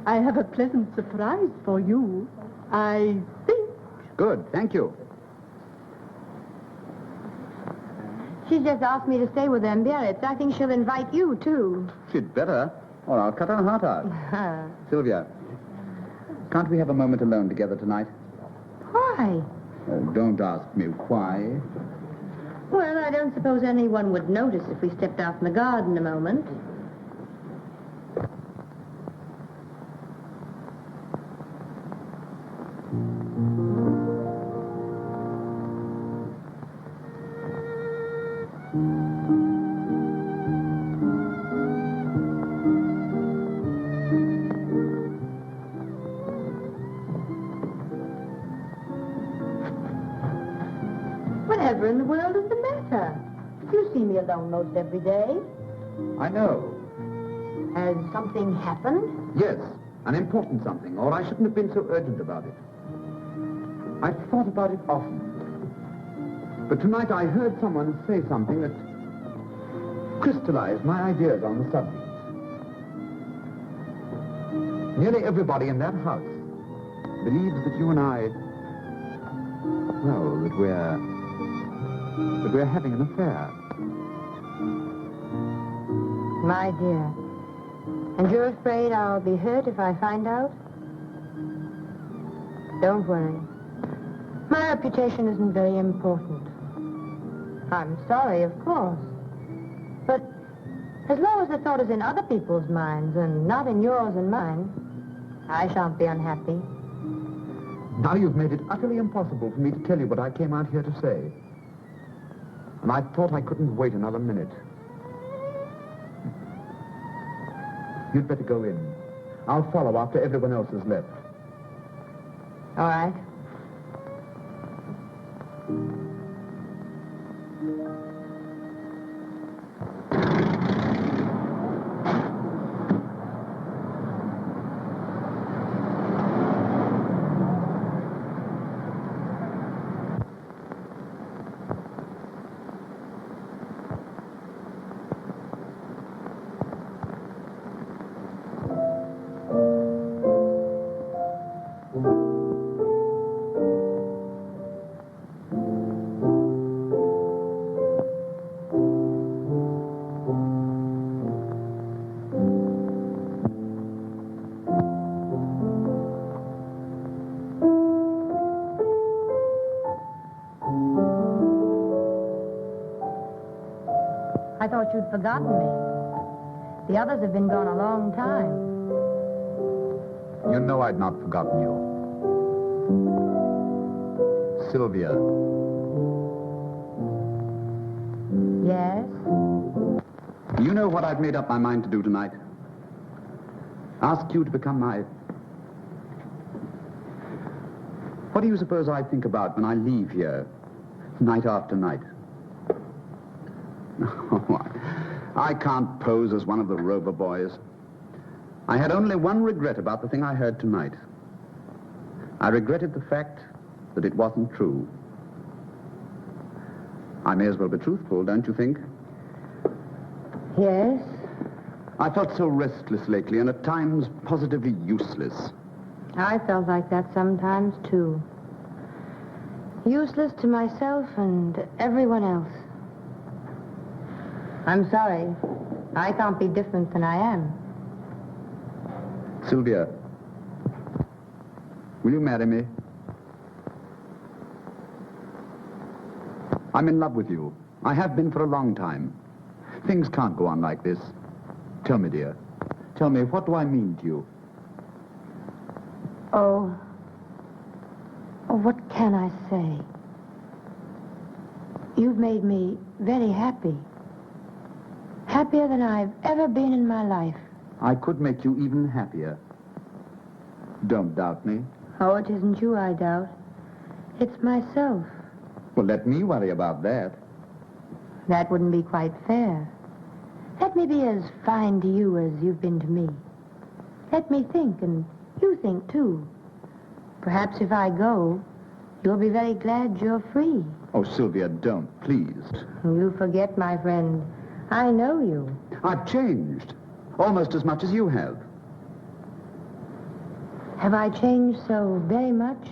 I have a pleasant surprise for you. I think. Good, thank you. She's just asked me to stay with her in Biarritz. I think she'll invite you, too. She'd better, or I'll cut her heart out. Sylvia, can't we have a moment alone together tonight? Why? Oh, don't ask me why. Well, I don't suppose anyone would notice if we stepped out in the garden a moment. Whatever in the world is the matter? You see me alone most every day. I know. Has something happened? Yes, an important something, or I shouldn't have been so urgent about it. I've thought about it often. But tonight I heard someone say something that crystallized my ideas on the subject. Nearly everybody in that house believes that you and I, well, that we're having an affair. My dear. And you're afraid I'll be hurt if I find out? Don't worry. My reputation isn't very important. I'm sorry, of course. But as long as the thought is in other people's minds and not in yours and mine, I shan't be unhappy. Now you've made it utterly impossible for me to tell you what I came out here to say. And I thought I couldn't wait another minute. You'd better go in. I'll follow after everyone else has left. All right. I thought you'd forgotten me. The others have been gone a long time. You know I'd not forgotten you. Sylvia. Yes? You know what I've made up my mind to do tonight? Ask you to become my... What do you suppose I think about when I leave here, night after night? I can't pose as one of the Rover boys. I had only one regret about the thing I heard tonight. I regretted the fact that it wasn't true. I may as well be truthful, don't you think? Yes? I felt so restless lately and at times positively useless. I felt like that sometimes, too. Useless to myself and everyone else. I'm sorry. I can't be different than I am. Sylvia, will you marry me? I'm in love with you. I have been for a long time. Things can't go on like this. Tell me, dear. Tell me, what do I mean to you? Oh, what can I say? You've made me very happy. Happier than I've ever been in my life. I could make you even happier. Don't doubt me. Oh, it isn't you I doubt. It's myself. Well, let me worry about that. That wouldn't be quite fair. Let me be as fine to you as you've been to me. Let me think, and you think, too. Perhaps if I go, you'll be very glad you're free. Oh, Sylvia, don't, please. You forget, my friend. I know you. I've changed. Almost as much as you have. Have I changed so very much?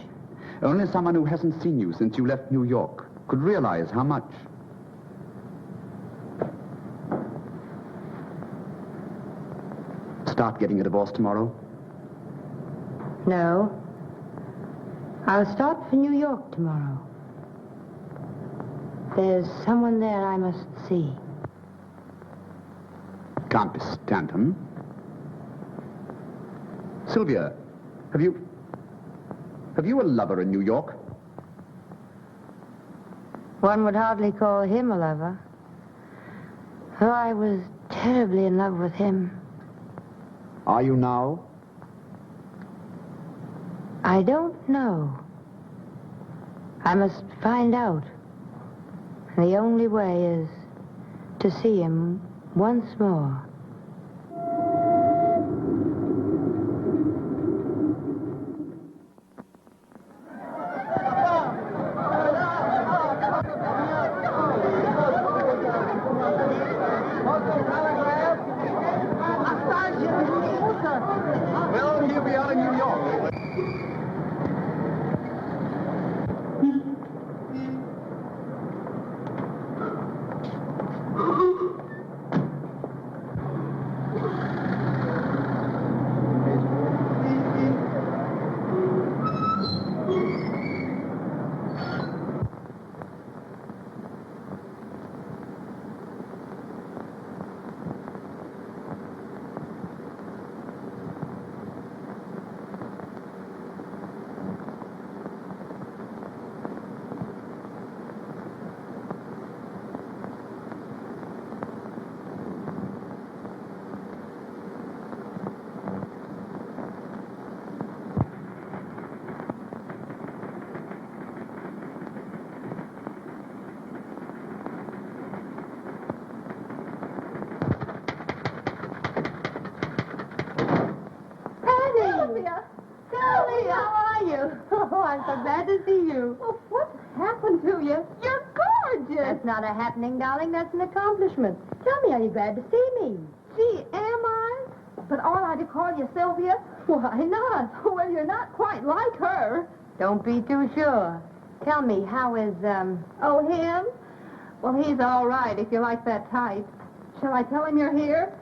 Only someone who hasn't seen you since you left New York could realize how much. Start getting a divorce tomorrow? No. I'll start for New York tomorrow. There's someone there I must see. Countess Stanton? Sylvia, have you a lover in New York? One would hardly call him a lover. Though I was terribly in love with him. Are you now? I don't know. I must find out. The only way is to see him once more. Well, he'll be out in New York. Oh, I'm so glad to see you. Well, what's happened to you? You're gorgeous. That's not a happening, darling. That's an accomplishment. Tell me, are you glad to see me? Gee, am I? But ought I to call you Sylvia? Why not? Well, you're not quite like her. Don't be too sure. Tell me, how is, Oh, him? Well, he's all right if you like that type. Shall I tell him you're here?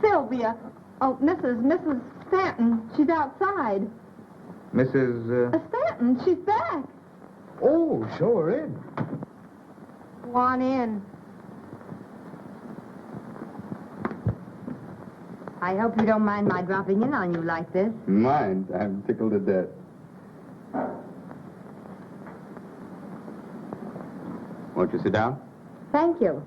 Sylvia. Oh, Mrs. Stanton. She's outside. Mrs. Stanton, she's back. Oh, show her in. Go on in. I hope you don't mind my dropping in on you like this. Mind? I'm tickled to death. Won't you sit down? Thank you.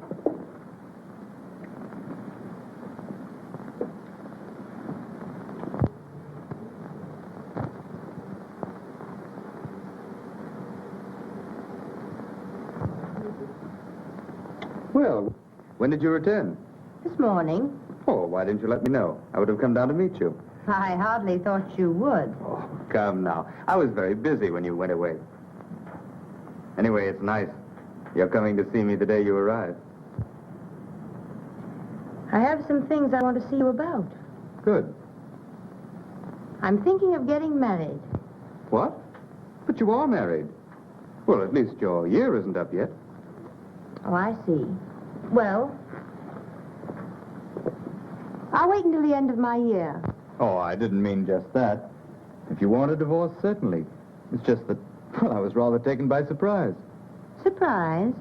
Well, when did you return? This morning. Oh, why didn't you let me know? I would have come down to meet you. I hardly thought you would. Oh, come now. I was very busy when you went away. Anyway, it's nice. You're coming to see me the day you arrive. I have some things I want to see you about. Good. I'm thinking of getting married. What? But you are married. Well, at least your year isn't up yet. Oh, I see. Well, I'll wait until the end of my year. Oh, I didn't mean just that. If you want a divorce, certainly. It's just that, well, I was rather taken by surprise. Surprise?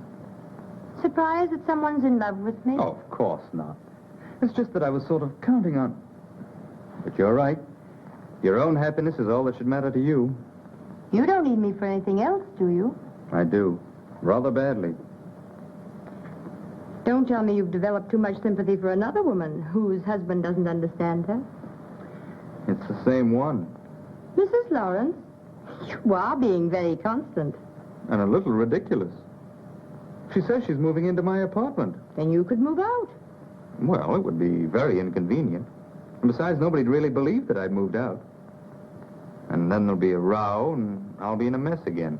Surprise that someone's in love with me? Oh, of course not. It's just that I was sort of counting on... But you're right. Your own happiness is all that should matter to you. You don't need me for anything else, do you? I do. Rather badly. Don't tell me you've developed too much sympathy for another woman whose husband doesn't understand her. It's the same one. Mrs. Lawrence, you are being very constant. And a little ridiculous. She says she's moving into my apartment. Then you could move out. Well, it would be very inconvenient. And besides, nobody'd really believe that I'd moved out. And then there'll be a row, and I'll be in a mess again.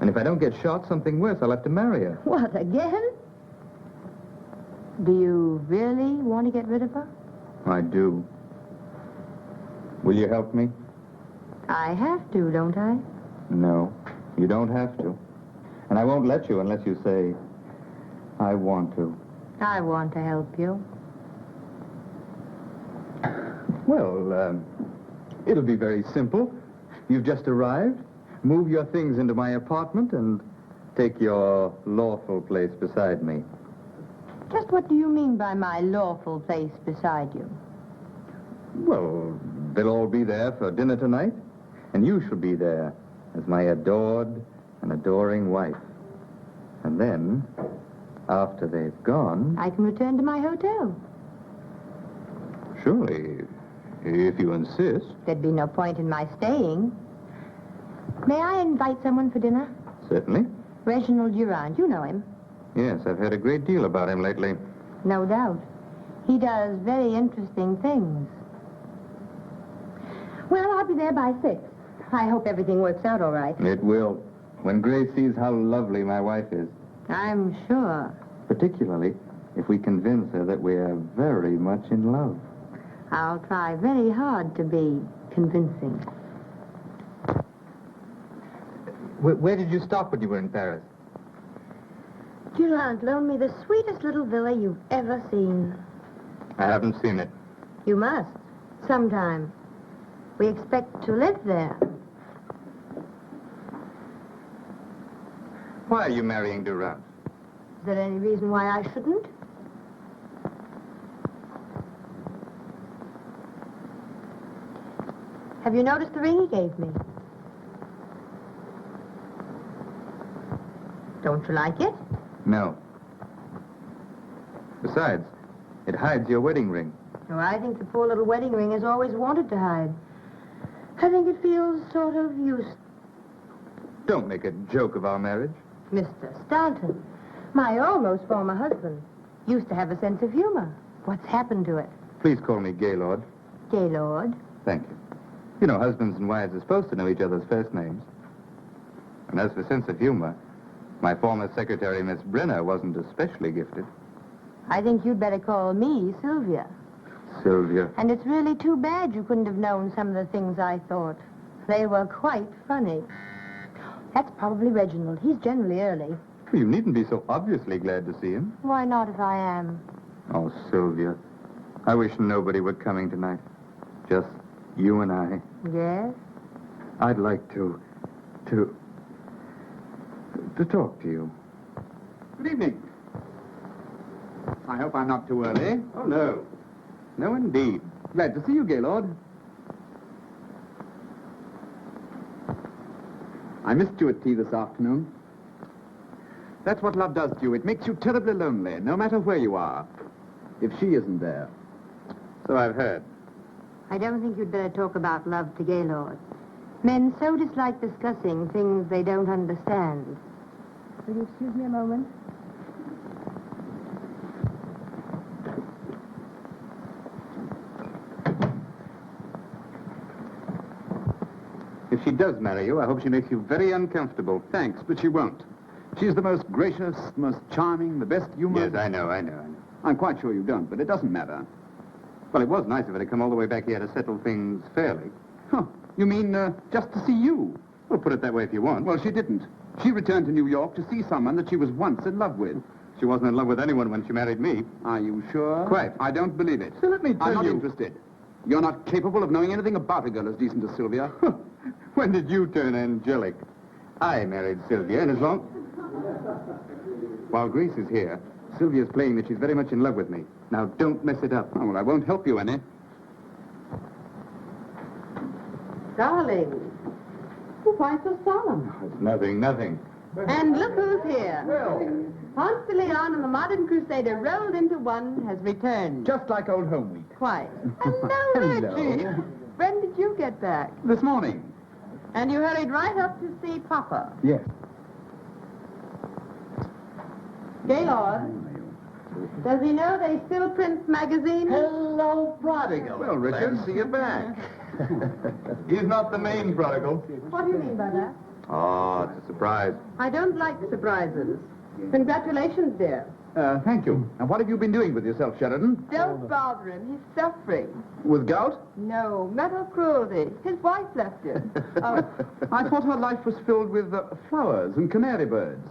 And if I don't get shot, something worse, I'll have to marry her. What, again? Do you really want to get rid of her? I do. Will you help me? I have to, don't I? No, you don't have to. And I won't let you unless you say, I want to. I want to help you. Well, it'll be very simple. You've just arrived. Move your things into my apartment and take your lawful place beside me. Just what do you mean by my lawful place beside you? Well, they'll all be there for dinner tonight, and you shall be there as my adored and adoring wife. And then, after they've gone... I can return to my hotel. Surely, if you insist. There'd be no point in my staying. May I invite someone for dinner? Certainly. Reginald Durand, you know him. Yes, I've heard a great deal about him lately. No doubt. He does very interesting things. Well, I'll be there by 6. I hope everything works out all right. It will. When Grace sees how lovely my wife is. I'm sure. Particularly if we convince her that we are very much in love. I'll try very hard to be convincing. Where did you stop when you were in Paris? Durand loaned me the sweetest little villa you've ever seen. I haven't seen it. You must. Sometime. We expect to live there. Why are you marrying Durand? Is there any reason why I shouldn't? Have you noticed the ring he gave me? Don't you like it? No. Besides, it hides your wedding ring. Oh, I think the poor little wedding ring has always wanted to hide. I think it feels sort of useless. Don't make a joke of our marriage. Mr. Stanton, my almost former husband, used to have a sense of humor. What's happened to it? Please call me Gaylord. Gaylord? Thank you. You know, husbands and wives are supposed to know each other's first names. And as for sense of humor, my former secretary, Miss Brenner, wasn't especially gifted. I think you'd better call me Sylvia. Sylvia. And it's really too bad you couldn't have known some of the things I thought. They were quite funny. That's probably Reginald. He's generally early. You needn't be so obviously glad to see him. Why not if I am? Oh, Sylvia. I wish nobody were coming tonight. Just you and I. Yes? I'd like to talk to you. Good evening. I hope I'm not too early. Oh, no. No, indeed. Glad to see you, Gaylord. I missed you at tea this afternoon. That's what love does to you. It makes you terribly lonely, no matter where you are. If she isn't there. So I've heard. I don't think you'd better talk about love to Gaylord. Men so dislike discussing things they don't understand. Will you excuse me a moment? If she does marry you, I hope she makes you very uncomfortable. Thanks, but she won't. She's the most gracious, most charming, the best humor... Yes, I know. I'm quite sure you don't, but it doesn't matter. Well, it was nice of her to come all the way back here to settle things fairly. Huh. You mean, just to see you? Well, put it that way if you want. Well, she didn't. She returned to New York to see someone that she was once in love with. She wasn't in love with anyone when she married me. Are you sure? Quite. I don't believe it. So let me tell I'm not you... interested. You're not capable of knowing anything about a girl as decent as Sylvia. When did you turn angelic? I married Sylvia, and as long... While Grace is here, Sylvia's playing that she's very much in love with me. Now, don't mess it up. Oh, well, I won't help you any. Darling, why so solemn? It's nothing. And look who's here. Ponce de Leon and the modern crusader rolled into one has returned. Just like old home week. Quite. Hello, Reggie. When did you get back? This morning. And you hurried right up to see Papa. Yes. Gaylord, does he know they still print magazines? Hello, prodigal. Well, Richard, Glad to see you back. He's not the main prodigal. What do you mean by that? Oh, it's a surprise. I don't like surprises. Congratulations, dear. Thank you. And what have you been doing with yourself, Sheridan? Don't bother him. He's suffering. With gout? No, mental cruelty. His wife left him. I thought her life was filled with flowers and canary birds.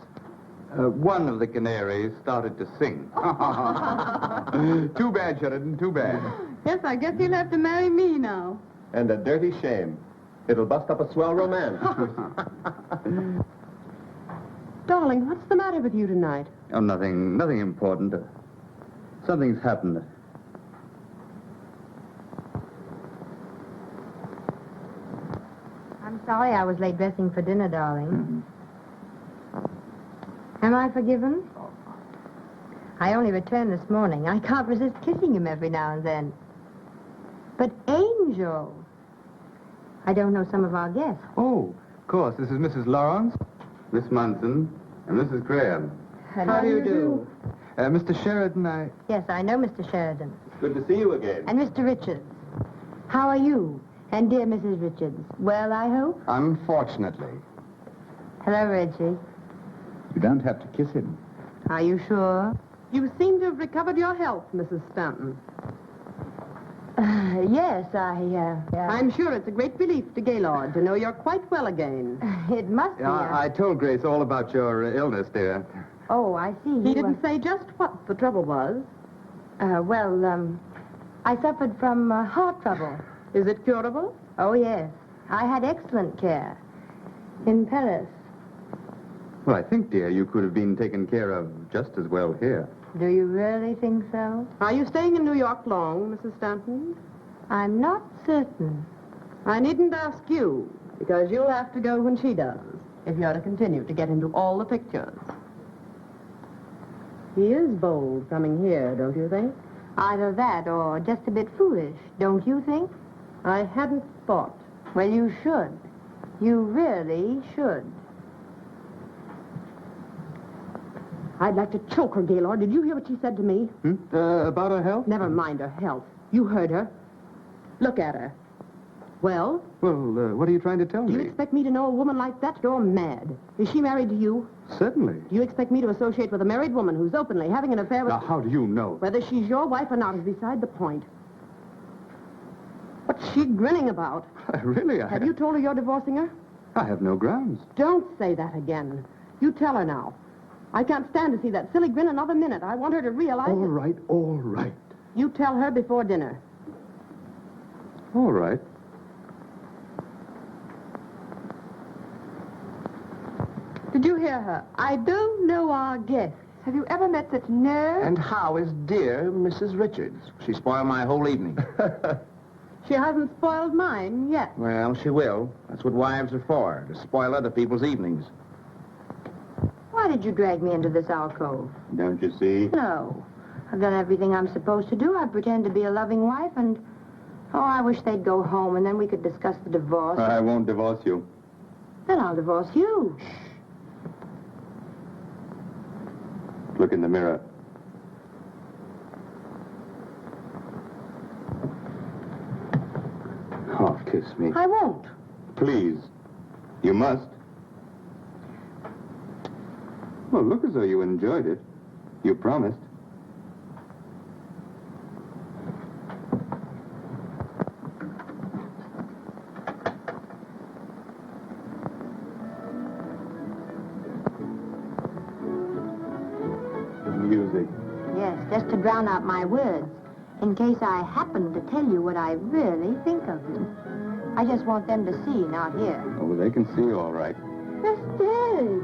One of the canaries started to sing. Too bad, Sheridan, too bad. Yes, I guess he'll have to marry me now. And a dirty shame. It'll bust up a swell romance. Darling, what's the matter with you tonight? Oh, nothing important. Something's happened. I'm sorry I was late dressing for dinner, darling. Am I forgiven? I only returned this morning. I can't resist kissing him every now and then. But Angel... I don't know some of our guests. Oh, of course. This is Mrs. Lawrence, Miss Munson and Mrs. Graham. How do you do? Mr. Sheridan, Yes, I know Mr. Sheridan. Good to see you again. And Mr. Richards. How are you? And dear Mrs. Richards. Well, I hope? Unfortunately. Hello, Reggie. You don't have to kiss him. Are you sure? You seem to have recovered your health, Mrs. Stanton. Yes, I'm sure it's a great relief to Gaylord to know you're quite well again. It must be. I told Grace all about your illness, dear. Oh, I see. He didn't say just what the trouble was. I suffered from heart trouble. Is it curable? Oh, yes. I had excellent care. In Paris. Well, I think, dear, you could have been taken care of just as well here. Do you really think so? Are you staying in New York long, Mrs. Stanton? I'm not certain. I needn't ask you, because you'll have to go when she does, if you're to continue to get into all the pictures. He is bold coming here, don't you think? Either that or just a bit foolish, don't you think? I hadn't thought. Well, you should. You really should. I'd like to choke her, Gaylord. Did you hear what she said to me? About her health? Never mind her health. You heard her. Look at her. Well? Well, what are you trying to tell Do you me? expect me to know a woman like that? You're mad. Is she married to you? Certainly. Do you expect me to associate with a married woman who's openly having an affair with... Now, how do you know? Whether she's your wife or not is beside the point. What's she grinning about? Really, Have you told her you're divorcing her? I have no grounds. Don't say that again. You tell her now. I can't stand to see that silly grin another minute. I want her to realize... All right, all right. You tell her before dinner. All right. Did you hear her? I don't know our guests. Have you ever met such nerve? And how is dear Mrs. Richards? She spoiled my whole evening. She hasn't spoiled mine yet. Well, she will. That's what wives are for, to spoil other people's evenings. Why did you drag me into this alcove? Don't you see? No. I've done everything I'm supposed to do. I pretend to be a loving wife and... Oh, I wish they'd go home and then we could discuss the divorce. I won't divorce you. Then I'll divorce you. Look in the mirror. Oh, kiss me. I won't. Please. You must. Well, look as though you enjoyed it. You promised. Music. Yes, just to drown out my words. In case I happen to tell you what I really think of you. I just want them to see, not hear. Oh, they can see all right. Sisters!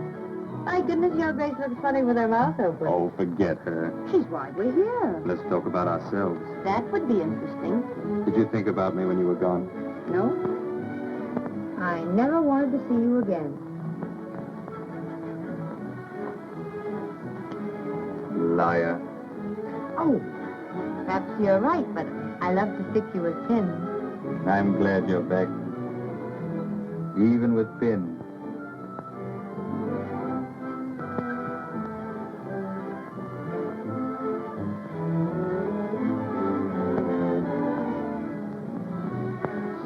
My goodness, your Grace looks funny with her mouth open. Oh, forget her. She's why we're here. Let's talk about ourselves. That would be interesting. Did you think about me when you were gone? No? I never wanted to see you again. Liar. Oh, perhaps you're right, but I love to stick you with pins. I'm glad you're back. Even with pins.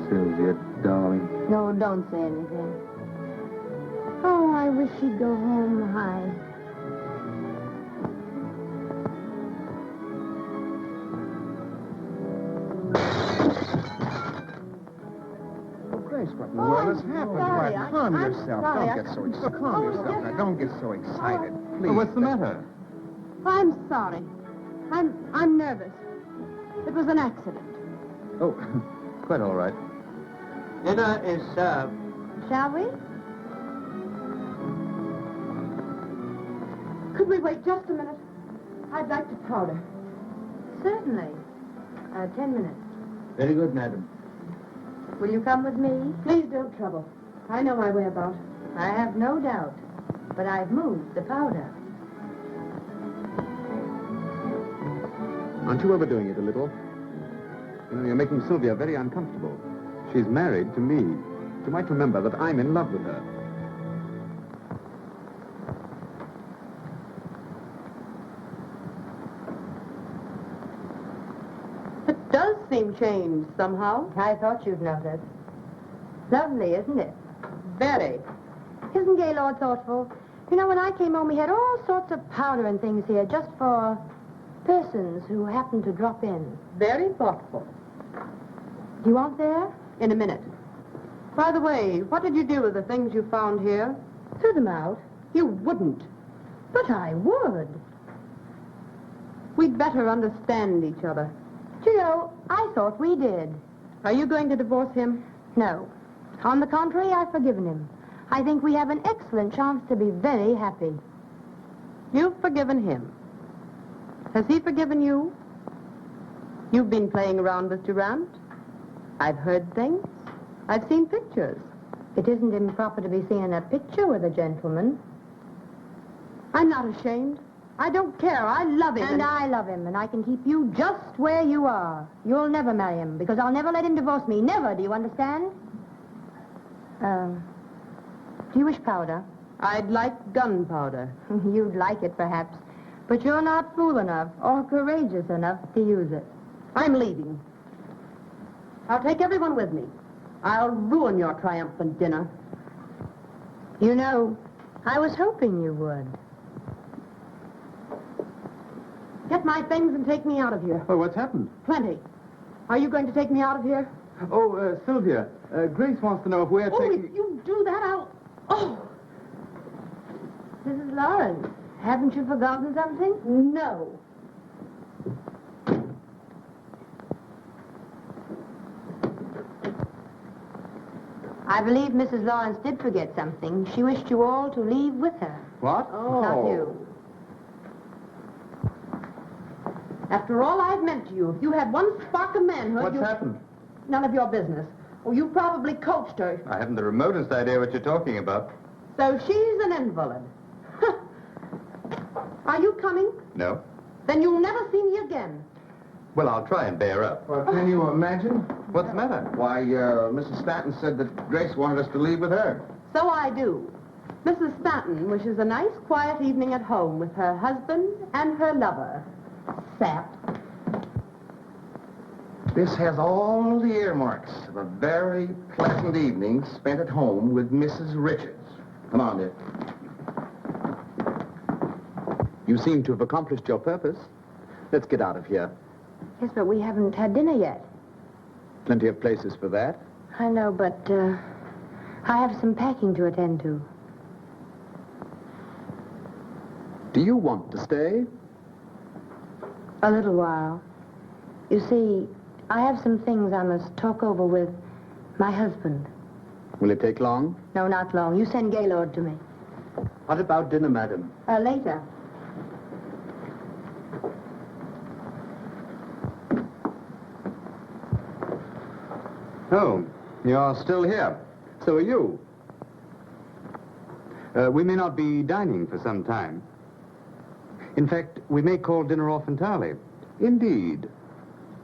Sylvia, darling. No, don't say anything. Oh, I wish she'd go home high. What has I'm happened? sorry. Why, calm I'm yourself. sorry. Don't get so excited. Calm yourself. Now, don't get so excited, please. What's the matter? I'm sorry. I'm nervous. It was an accident. Oh, quite all right. Dinner is served. Shall we? Could we wait just a minute? I'd like to powder. Certainly. 10 minutes. Very good, madam. Will you come with me? Please don't trouble. I know my way about. I have no doubt. But I've moved the powder. Aren't you overdoing it a little? You know, you're making Sylvia very uncomfortable. She's married to me. You might remember that I'm in love with her. It does seem changed somehow. I thought you'd notice. Lovely, isn't it? Very. Isn't Gaylord thoughtful? You know, when I came home, he had all sorts of powder and things here just for persons who happened to drop in. Very thoughtful. Do you want there? In a minute. By the way, what did you do with the things you found here? Threw them out. You wouldn't. But I would. We'd better understand each other. Do you know, I thought we did. Are you going to divorce him? No. On the contrary, I've forgiven him. I think we have an excellent chance to be very happy. You've forgiven him. Has he forgiven you? You've been playing around with Durant. I've heard things. I've seen pictures. It isn't improper to be seen in a picture with a gentleman. I'm not ashamed. I don't care. I love him. And I love him, and I can keep you just where you are. You'll never marry him, because I'll never let him divorce me. Never, do you understand? Do you wish powder? I'd like gunpowder. You'd like it, perhaps. But you're not fool enough or courageous enough to use it. I'm leaving. I'll take everyone with me. I'll ruin your triumphant dinner. You know, I was hoping you would. Get my things and take me out of here. Oh, what's happened? Plenty. Are you going to take me out of here? Oh, Sylvia, Grace wants to know if we're taking... If you do that, I'll... Oh! Mrs. Lawrence, haven't you forgotten something? No. I believe Mrs. Lawrence did forget something. She wished you all to leave with her. What? Oh. Not you. After all I've meant to you, if you had one spark of manhood, What's happened? None of your business. Oh, you probably coached her. I haven't the remotest idea what you're talking about. So she's an invalid. Are you coming? No. Then you'll never see me again. Well, I'll try and bear up. Well, can you imagine? What's the matter? Why, Mrs. Stanton said that Grace wanted us to leave with her. So I do. Mrs. Stanton wishes a nice, quiet evening at home with her husband and her lover. Sap. This has all the earmarks of a very pleasant evening spent at home with Mrs. Richards. Come on, dear. You seem to have accomplished your purpose. Let's get out of here. Yes, but we haven't had dinner yet. Plenty of places for that. I know, but I have some packing to attend to. Do you want to stay? A little while. You see, I have some things I must talk over with my husband. Will it take long? No, not long. You send Gaylord to me. What about dinner, madam? Later. Oh, you're still here. So are you. We may not be dining for some time. In fact, we may call dinner off entirely. Indeed.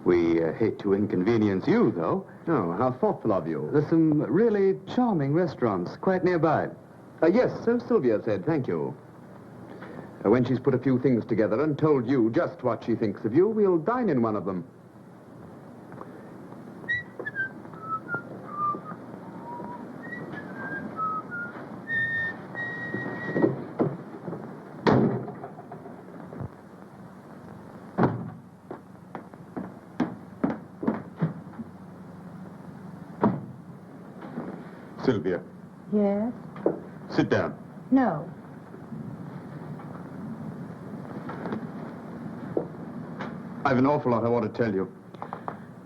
We hate to inconvenience you, though. Oh, how thoughtful of you. There's some really charming restaurants quite nearby. Yes, so Sylvia said, thank you. When she's put a few things together and told you just what she thinks of you, we'll dine in one of them. Sylvia, Yes? sit down. No. I've an awful lot I want to tell you.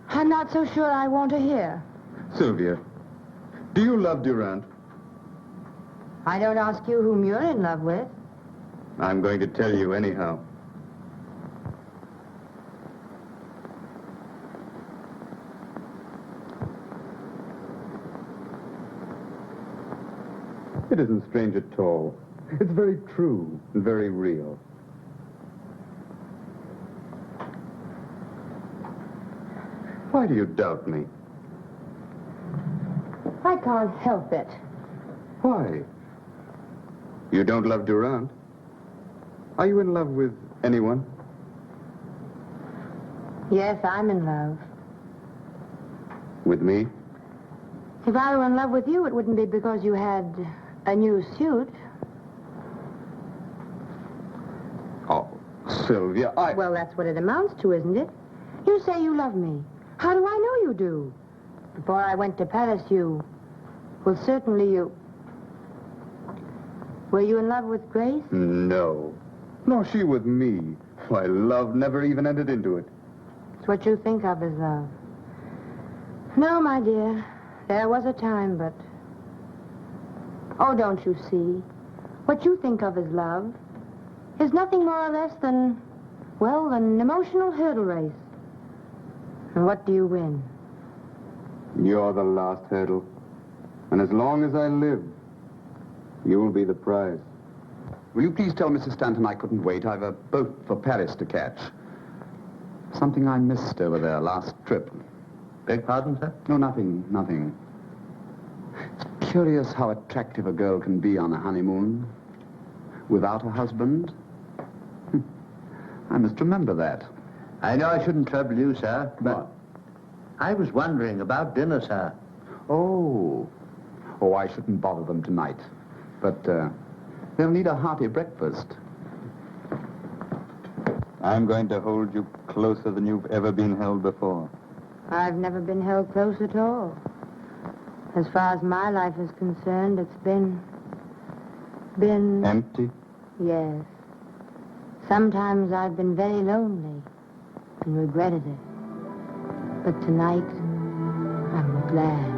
I'm not so sure I want to hear. Sylvia, do you love Durant? I don't ask you whom you're in love with. I'm going to tell you anyhow. It isn't strange at all. It's very true and very real. Why do you doubt me? I can't help it. Why? You don't love Durant? Are you in love with anyone? Yes, I'm in love. With me? If I were in love with you, it wouldn't be because you had a new suit. Oh, Sylvia, Well, that's what it amounts to, isn't it? You say you love me. How do I know you do? Before I went to Paris, well, certainly you... Were you in love with Grace? No. Nor she with me. Why, love never even entered into it. It's what you think of as love. No, my dear. There was a time, but... Oh, don't you see? What you think of as love is nothing more or less than, well, an emotional hurdle race. And what do you win? You're the last hurdle. And as long as I live, you'll be the prize. Will you please tell Mrs. Stanton I couldn't wait? I've a boat for Paris to catch. Something I missed over there last trip. Beg pardon, sir? No, nothing. It's curious how attractive a girl can be on a honeymoon. Without a husband. I must remember that. I know I shouldn't trouble you, sir, but What? I was wondering about dinner, sir. Oh, I shouldn't bother them tonight. But they'll need a hearty breakfast. I'm going to hold you closer than you've ever been held before. I've never been held close at all. As far as my life is concerned, it's been... Empty? Yes. Sometimes I've been very lonely and regretted it. But tonight, I'm glad.